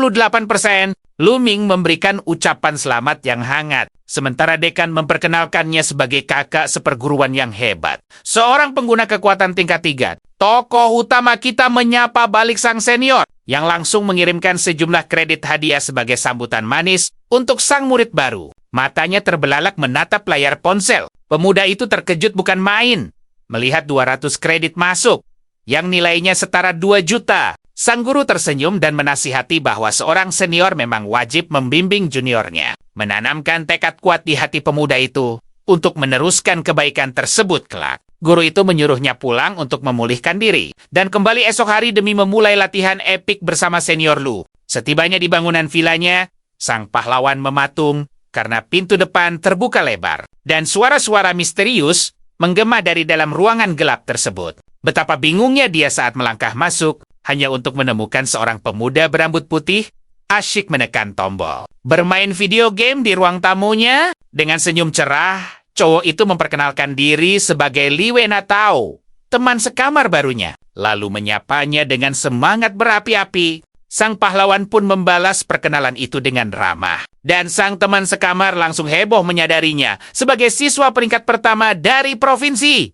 Lu Ming memberikan ucapan selamat yang hangat, sementara dekan memperkenalkannya sebagai kakak seperguruan yang hebat. Seorang pengguna kekuatan tingkat 3, tokoh utama kita menyapa balik sang senior, yang langsung mengirimkan sejumlah kredit hadiah sebagai sambutan manis untuk sang murid baru. Matanya terbelalak menatap layar ponsel. Pemuda itu terkejut bukan main melihat 200 kredit masuk, yang nilainya setara 2 juta. Sang guru tersenyum dan menasihati bahwa seorang senior memang wajib membimbing juniornya, menanamkan tekad kuat di hati pemuda itu untuk meneruskan kebaikan tersebut kelak. Guru itu menyuruhnya pulang untuk memulihkan diri, dan kembali esok hari demi memulai latihan epik bersama senior Lu. Setibanya di bangunan vilanya, sang pahlawan mematung karena pintu depan terbuka lebar, dan suara-suara misterius menggema dari dalam ruangan gelap tersebut. Betapa bingungnya dia saat melangkah masuk, hanya untuk menemukan seorang pemuda berambut putih asyik menekan tombol. Bermain video game di ruang tamunya, dengan senyum cerah, cowok itu memperkenalkan diri sebagai Li Wenatao, teman sekamar barunya, lalu menyapanya dengan semangat berapi-api. Sang pahlawan pun membalas perkenalan itu dengan ramah, dan sang teman sekamar langsung heboh menyadarinya sebagai siswa peringkat pertama dari provinsi.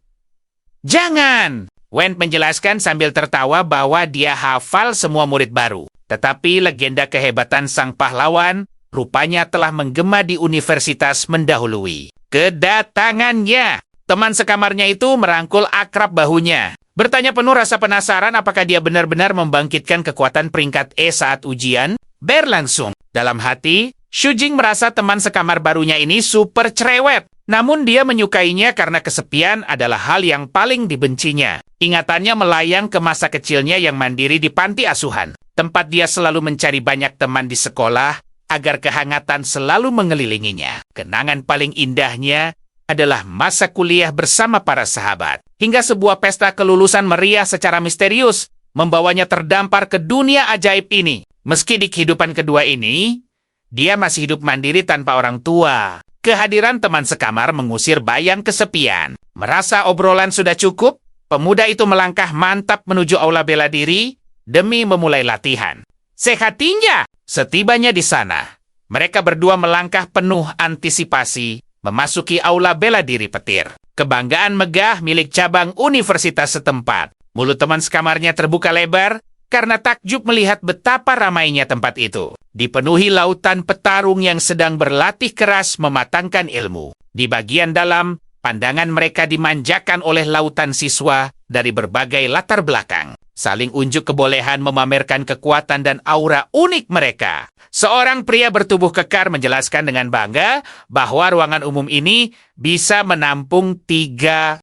Jangan! Wen menjelaskan sambil tertawa bahwa dia hafal semua murid baru. Tetapi legenda kehebatan sang pahlawan rupanya telah menggema di universitas mendahului kedatangannya. Teman sekamarnya itu merangkul akrab bahunya, bertanya penuh rasa penasaran apakah dia benar-benar membangkitkan kekuatan peringkat E saat ujian berlangsung. Dalam hati, Xu Jing merasa teman sekamar barunya ini super cerewet. Namun dia menyukainya karena kesepian adalah hal yang paling dibencinya. Ingatannya melayang ke masa kecilnya yang mandiri di panti asuhan, tempat dia selalu mencari banyak teman di sekolah agar kehangatan selalu mengelilinginya. Kenangan paling indahnya adalah masa kuliah bersama para sahabat, hingga sebuah pesta kelulusan meriah secara misterius membawanya terdampar ke dunia ajaib ini. Meski di kehidupan kedua ini, dia masih hidup mandiri tanpa orang tua. Kehadiran teman sekamar mengusir bayang kesepian. Merasa obrolan sudah cukup, pemuda itu melangkah mantap menuju aula bela diri demi memulai latihan. Sehatinya, setibanya di sana, mereka berdua melangkah penuh antisipasi memasuki aula bela diri petir. Kebanggaan megah milik cabang universitas setempat. Mulut teman sekamarnya terbuka lebar karena takjub melihat betapa ramainya tempat itu. Dipenuhi lautan petarung yang sedang berlatih keras mematangkan ilmu. Di bagian dalam, pandangan mereka dimanjakan oleh lautan siswa dari berbagai latar belakang. Saling unjuk kebolehan memamerkan kekuatan dan aura unik mereka. Seorang pria bertubuh kekar menjelaskan dengan bangga bahwa ruangan umum ini bisa menampung 300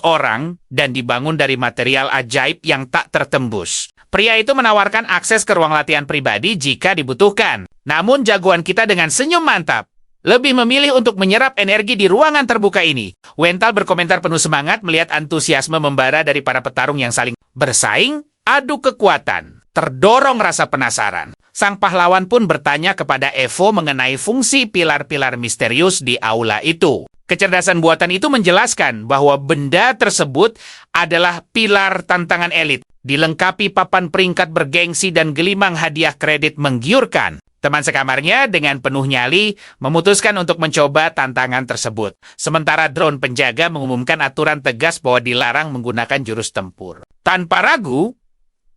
orang dan dibangun dari material ajaib yang tak tertembus. Pria itu menawarkan akses ke ruang latihan pribadi jika dibutuhkan. Namun jagoan kita dengan senyum mantap lebih memilih untuk menyerap energi di ruangan terbuka ini. Wental berkomentar penuh semangat melihat antusiasme membara dari para petarung yang saling bersaing, adu kekuatan, terdorong rasa penasaran. Sang pahlawan pun bertanya kepada Evo mengenai fungsi pilar-pilar misterius di aula itu. Kecerdasan buatan itu menjelaskan bahwa benda tersebut adalah pilar tantangan elit, dilengkapi papan peringkat bergengsi dan gelimang hadiah kredit menggiurkan. Teman sekamarnya dengan penuh nyali memutuskan untuk mencoba tantangan tersebut. Sementara drone penjaga mengumumkan aturan tegas bahwa dilarang menggunakan jurus tempur. Tanpa ragu,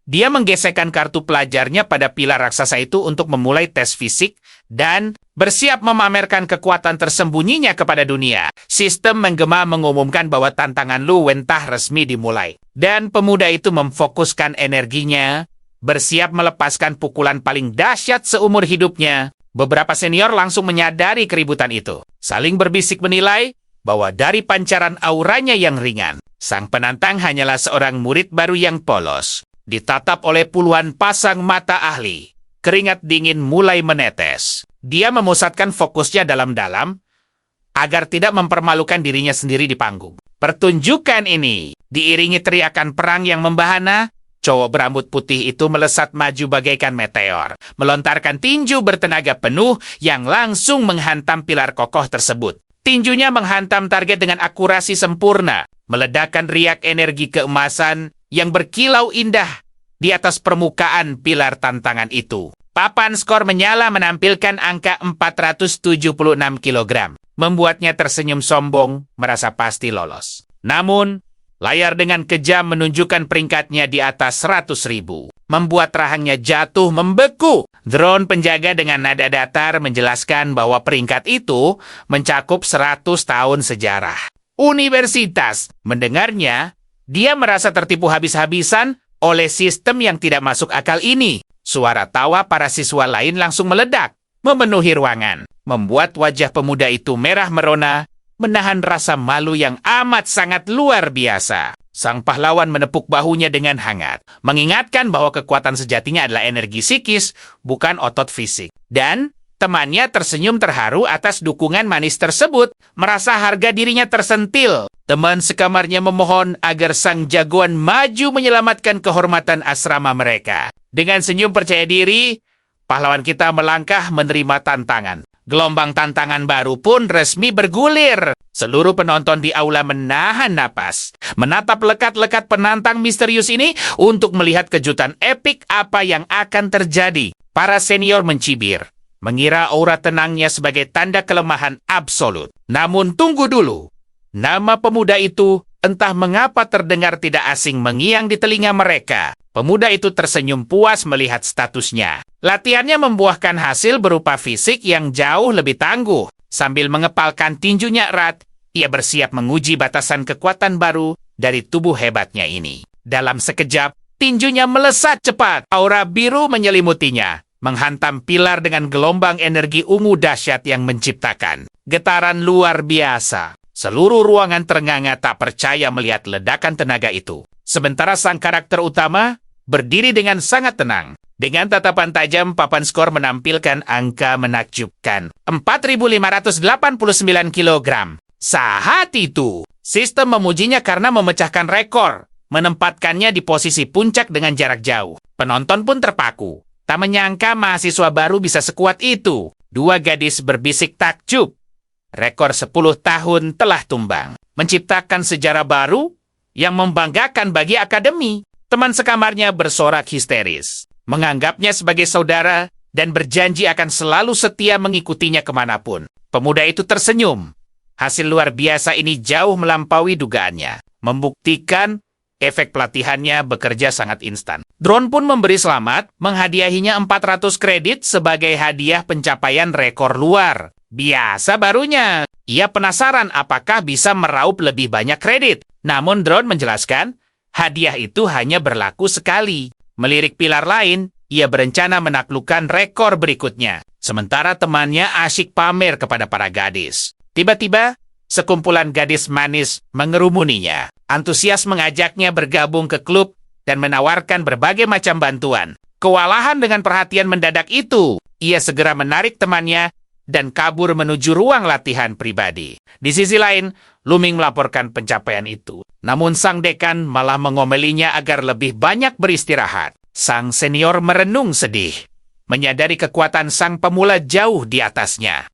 dia menggesekkan kartu pelajarnya pada pilar raksasa itu untuk memulai tes fisik dan bersiap memamerkan kekuatan tersembunyinya kepada dunia. Sistem menggema mengumumkan bahwa tantangan Lu Wentah resmi dimulai. Dan pemuda itu memfokuskan energinya, bersiap melepaskan pukulan paling dahsyat seumur hidupnya. Beberapa senior langsung menyadari keributan itu. Saling berbisik menilai bahwa dari pancaran auranya yang ringan, sang penantang hanyalah seorang murid baru yang polos. Ditatap oleh puluhan pasang mata ahli, keringat dingin mulai menetes. Dia memusatkan fokusnya dalam-dalam agar tidak mempermalukan dirinya sendiri di panggung. Pertunjukan ini diiringi teriakan perang yang membahana. Cowok berambut putih itu melesat maju bagaikan meteor, melontarkan tinju bertenaga penuh yang langsung menghantam pilar kokoh tersebut. Tinjunya menghantam target dengan akurasi sempurna, meledakkan riak energi keemasan yang berkilau indah di atas permukaan pilar tantangan itu. Papan skor menyala menampilkan angka 476 kg. Membuatnya tersenyum sombong, merasa pasti lolos. Namun, layar dengan kejam menunjukkan peringkatnya di atas 100.000. Membuat rahangnya jatuh membeku. Drone penjaga dengan nada datar menjelaskan bahwa peringkat itu mencakup 100 tahun sejarah. Universitas mendengarnya, dia merasa tertipu habis-habisan oleh sistem yang tidak masuk akal ini. Suara tawa para siswa lain langsung meledak, memenuhi ruangan, membuat wajah pemuda itu merah merona, menahan rasa malu yang amat sangat luar biasa. Sang pahlawan menepuk bahunya dengan hangat, mengingatkan bahwa kekuatan sejatinya adalah energi psikis, bukan otot fisik. Dan temannya tersenyum terharu atas dukungan manis tersebut, merasa harga dirinya tersentil. Teman sekamarnya memohon agar sang jagoan maju menyelamatkan kehormatan asrama mereka. Dengan senyum percaya diri, pahlawan kita melangkah menerima tantangan. Gelombang tantangan baru pun resmi bergulir. Seluruh penonton di aula menahan napas, menatap lekat-lekat penantang misterius ini untuk melihat kejutan epik apa yang akan terjadi. Para senior mencibir, mengira aura tenangnya sebagai tanda kelemahan absolut. Namun tunggu dulu. Nama pemuda itu entah mengapa terdengar tidak asing mengiang di telinga mereka. Pemuda itu tersenyum puas melihat statusnya. Latihannya membuahkan hasil berupa fisik yang jauh lebih tangguh. Sambil mengepalkan tinjunya erat, ia bersiap menguji batasan kekuatan baru dari tubuh hebatnya ini. Dalam sekejap, tinjunya melesat cepat. Aura biru menyelimutinya, menghantam pilar dengan gelombang energi ungu dahsyat yang menciptakan getaran luar biasa. Seluruh ruangan ternganga tak percaya melihat ledakan tenaga itu. Sementara sang karakter utama berdiri dengan sangat tenang. Dengan tatapan tajam, papan skor menampilkan angka menakjubkan. 4.589 kg. Saat itu, sistem memujinya karena memecahkan rekor, menempatkannya di posisi puncak dengan jarak jauh. Penonton pun terpaku. Tak menyangka mahasiswa baru bisa sekuat itu. Dua gadis berbisik takjub. Rekor 10 tahun telah tumbang. Menciptakan sejarah baru yang membanggakan bagi akademi. Teman sekamarnya bersorak histeris, menganggapnya sebagai saudara dan berjanji akan selalu setia mengikutinya kemanapun. Pemuda itu tersenyum. Hasil luar biasa ini jauh melampaui dugaannya, membuktikan efek pelatihannya bekerja sangat instan. Drone pun memberi selamat, menghadiahinya 400 kredit sebagai hadiah pencapaian rekor luar. Biasa barunya. Ia penasaran apakah bisa meraup lebih banyak kredit. Namun drone menjelaskan, hadiah itu hanya berlaku sekali. Melirik pilar lain, ia berencana menaklukkan rekor berikutnya. Sementara temannya asyik pamer kepada para gadis. Tiba-tiba, sekumpulan gadis manis mengerumuninya. Antusias mengajaknya bergabung ke klub dan menawarkan berbagai macam bantuan. Kewalahan dengan perhatian mendadak itu, ia segera menarik temannya dan kabur menuju ruang latihan pribadi. Di sisi lain, Luming melaporkan pencapaian itu. Namun sang dekan malah mengomelinya agar lebih banyak beristirahat. Sang senior merenung sedih, menyadari kekuatan sang pemula jauh di atasnya.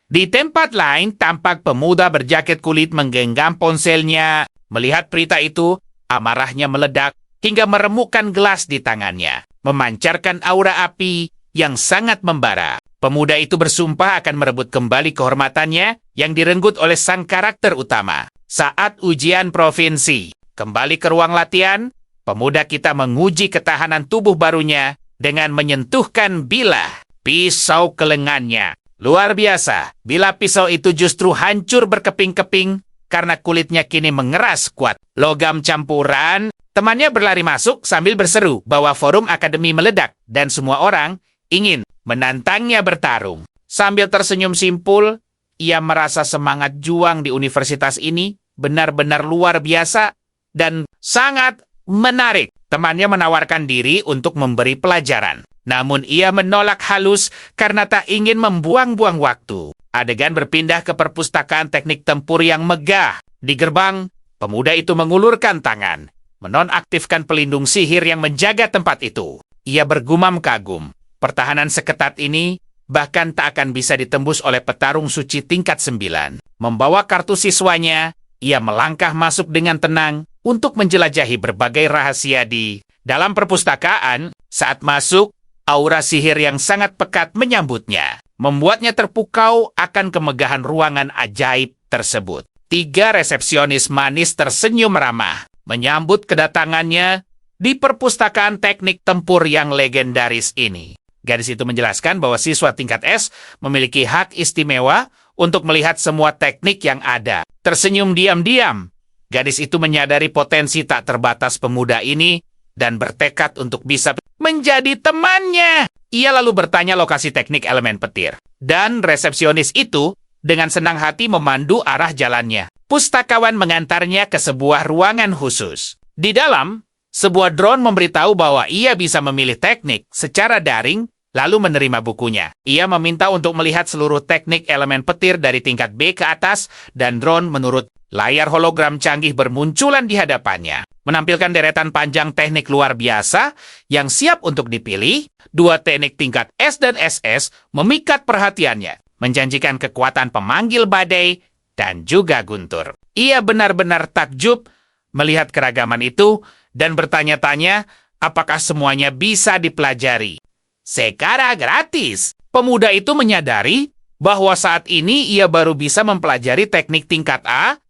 Di tempat lain, tampak pemuda berjaket kulit menggenggam ponselnya. Melihat berita itu, amarahnya meledak hingga meremukkan gelas di tangannya, memancarkan aura api yang sangat membara. Pemuda itu bersumpah akan merebut kembali kehormatannya yang direnggut oleh sang karakter utama. Saat ujian provinsi, kembali ke ruang latihan, pemuda kita menguji ketahanan tubuh barunya dengan menyentuhkan bilah pisau ke lengannya. Luar biasa, bilah pisau itu justru hancur berkeping-keping karena kulitnya kini mengeras kuat. Logam campuran, temannya berlari masuk sambil berseru bahwa forum akademi meledak dan semua orang ingin menantangnya bertarung. Sambil tersenyum simpul, ia merasa semangat juang di universitas ini benar-benar luar biasa dan sangat menarik. Temannya menawarkan diri untuk memberi pelajaran. Namun ia menolak halus karena tak ingin membuang-buang waktu. Adegan berpindah ke perpustakaan teknik tempur yang megah. Di gerbang, pemuda itu mengulurkan tangan, menonaktifkan pelindung sihir yang menjaga tempat itu. Ia bergumam kagum. Pertahanan seketat ini bahkan tak akan bisa ditembus oleh petarung suci tingkat 9. Membawa kartu siswanya, ia melangkah masuk dengan tenang untuk menjelajahi berbagai rahasia di Dalam perpustakaan, saat masuk, aura sihir yang sangat pekat menyambutnya, membuatnya terpukau akan kemegahan ruangan ajaib tersebut. 3 resepsionis manis tersenyum ramah, menyambut kedatangannya di perpustakaan teknik tempur yang legendaris ini. Gadis itu menjelaskan bahwa siswa tingkat S memiliki hak istimewa untuk melihat semua teknik yang ada. Tersenyum diam-diam, gadis itu menyadari potensi tak terbatas pemuda ini dan bertekad untuk bisa menjadi temannya. Ia lalu bertanya lokasi teknik elemen petir. Dan resepsionis itu dengan senang hati memandu arah jalannya. Pustakawan mengantarnya ke sebuah ruangan khusus. Di dalam, sebuah drone memberitahu bahwa ia bisa memilih teknik secara daring, lalu menerima bukunya. Ia meminta untuk melihat seluruh teknik elemen petir dari tingkat B ke atas, dan drone menurut layar hologram canggih bermunculan di hadapannya. Menampilkan deretan panjang teknik luar biasa yang siap untuk dipilih. 2 teknik tingkat S dan SS memikat perhatiannya, menjanjikan kekuatan pemanggil badai dan juga guntur. Ia benar-benar takjub melihat keragaman itu dan bertanya-tanya apakah semuanya bisa dipelajari secara gratis. Pemuda itu menyadari bahwa saat ini ia baru bisa mempelajari teknik tingkat A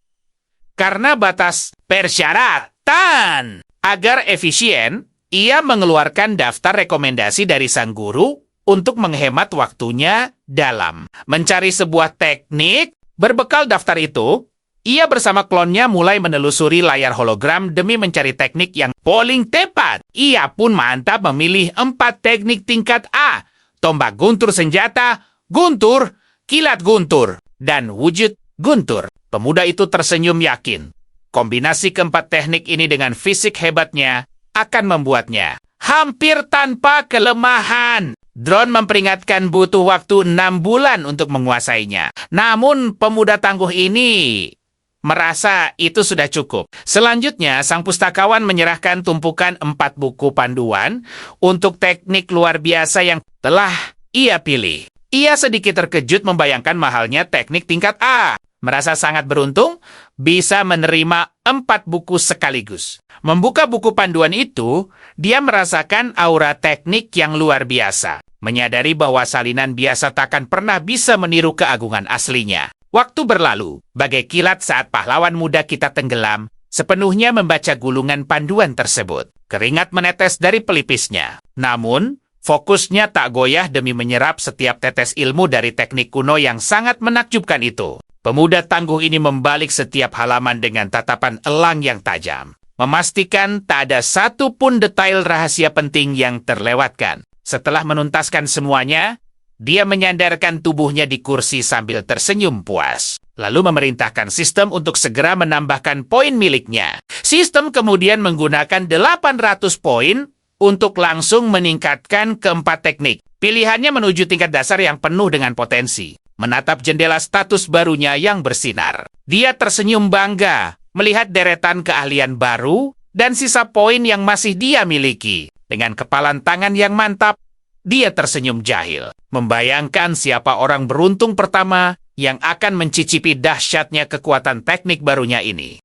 karena batas persyaratan. Agar efisien, ia mengeluarkan daftar rekomendasi dari sang guru untuk menghemat waktunya dalam mencari sebuah teknik. Berbekal daftar itu, ia bersama klonnya mulai menelusuri layar hologram demi mencari teknik yang paling tepat. Ia pun mantap memilih 4 teknik tingkat A: tombak guntur senjata, guntur, kilat guntur, dan wujud guntur. Pemuda itu tersenyum yakin. Kombinasi keempat teknik ini dengan fisik hebatnya akan membuatnya hampir tanpa kelemahan. Drone memperingatkan butuh waktu 6 bulan untuk menguasainya. Namun pemuda tangguh ini merasa itu sudah cukup. Selanjutnya, sang pustakawan menyerahkan tumpukan 4 buku panduan untuk teknik luar biasa yang telah ia pilih. Ia sedikit terkejut membayangkan mahalnya teknik tingkat A. Merasa sangat beruntung bisa menerima 4 buku sekaligus. Membuka buku panduan itu, dia merasakan aura teknik yang luar biasa. Menyadari bahwa salinan biasa takkan pernah bisa meniru keagungan aslinya. Waktu berlalu, bagai kilat saat pahlawan muda kita tenggelam, sepenuhnya membaca gulungan panduan tersebut. Keringat menetes dari pelipisnya. Namun, fokusnya tak goyah demi menyerap setiap tetes ilmu dari teknik kuno yang sangat menakjubkan itu. Pemuda tangguh ini membalik setiap halaman dengan tatapan elang yang tajam, memastikan tak ada satu pun detail rahasia penting yang terlewatkan. Setelah menuntaskan semuanya, dia menyandarkan tubuhnya di kursi sambil tersenyum puas, lalu memerintahkan sistem untuk segera menambahkan poin miliknya. Sistem kemudian menggunakan 800 poin untuk langsung meningkatkan keempat teknik. Pilihannya menuju tingkat dasar yang penuh dengan potensi. Menatap jendela status barunya yang bersinar. Dia tersenyum bangga melihat deretan keahlian baru dan sisa poin yang masih dia miliki. Dengan kepalan tangan yang mantap, dia tersenyum jahil, membayangkan siapa orang beruntung pertama yang akan mencicipi dahsyatnya kekuatan teknik barunya ini.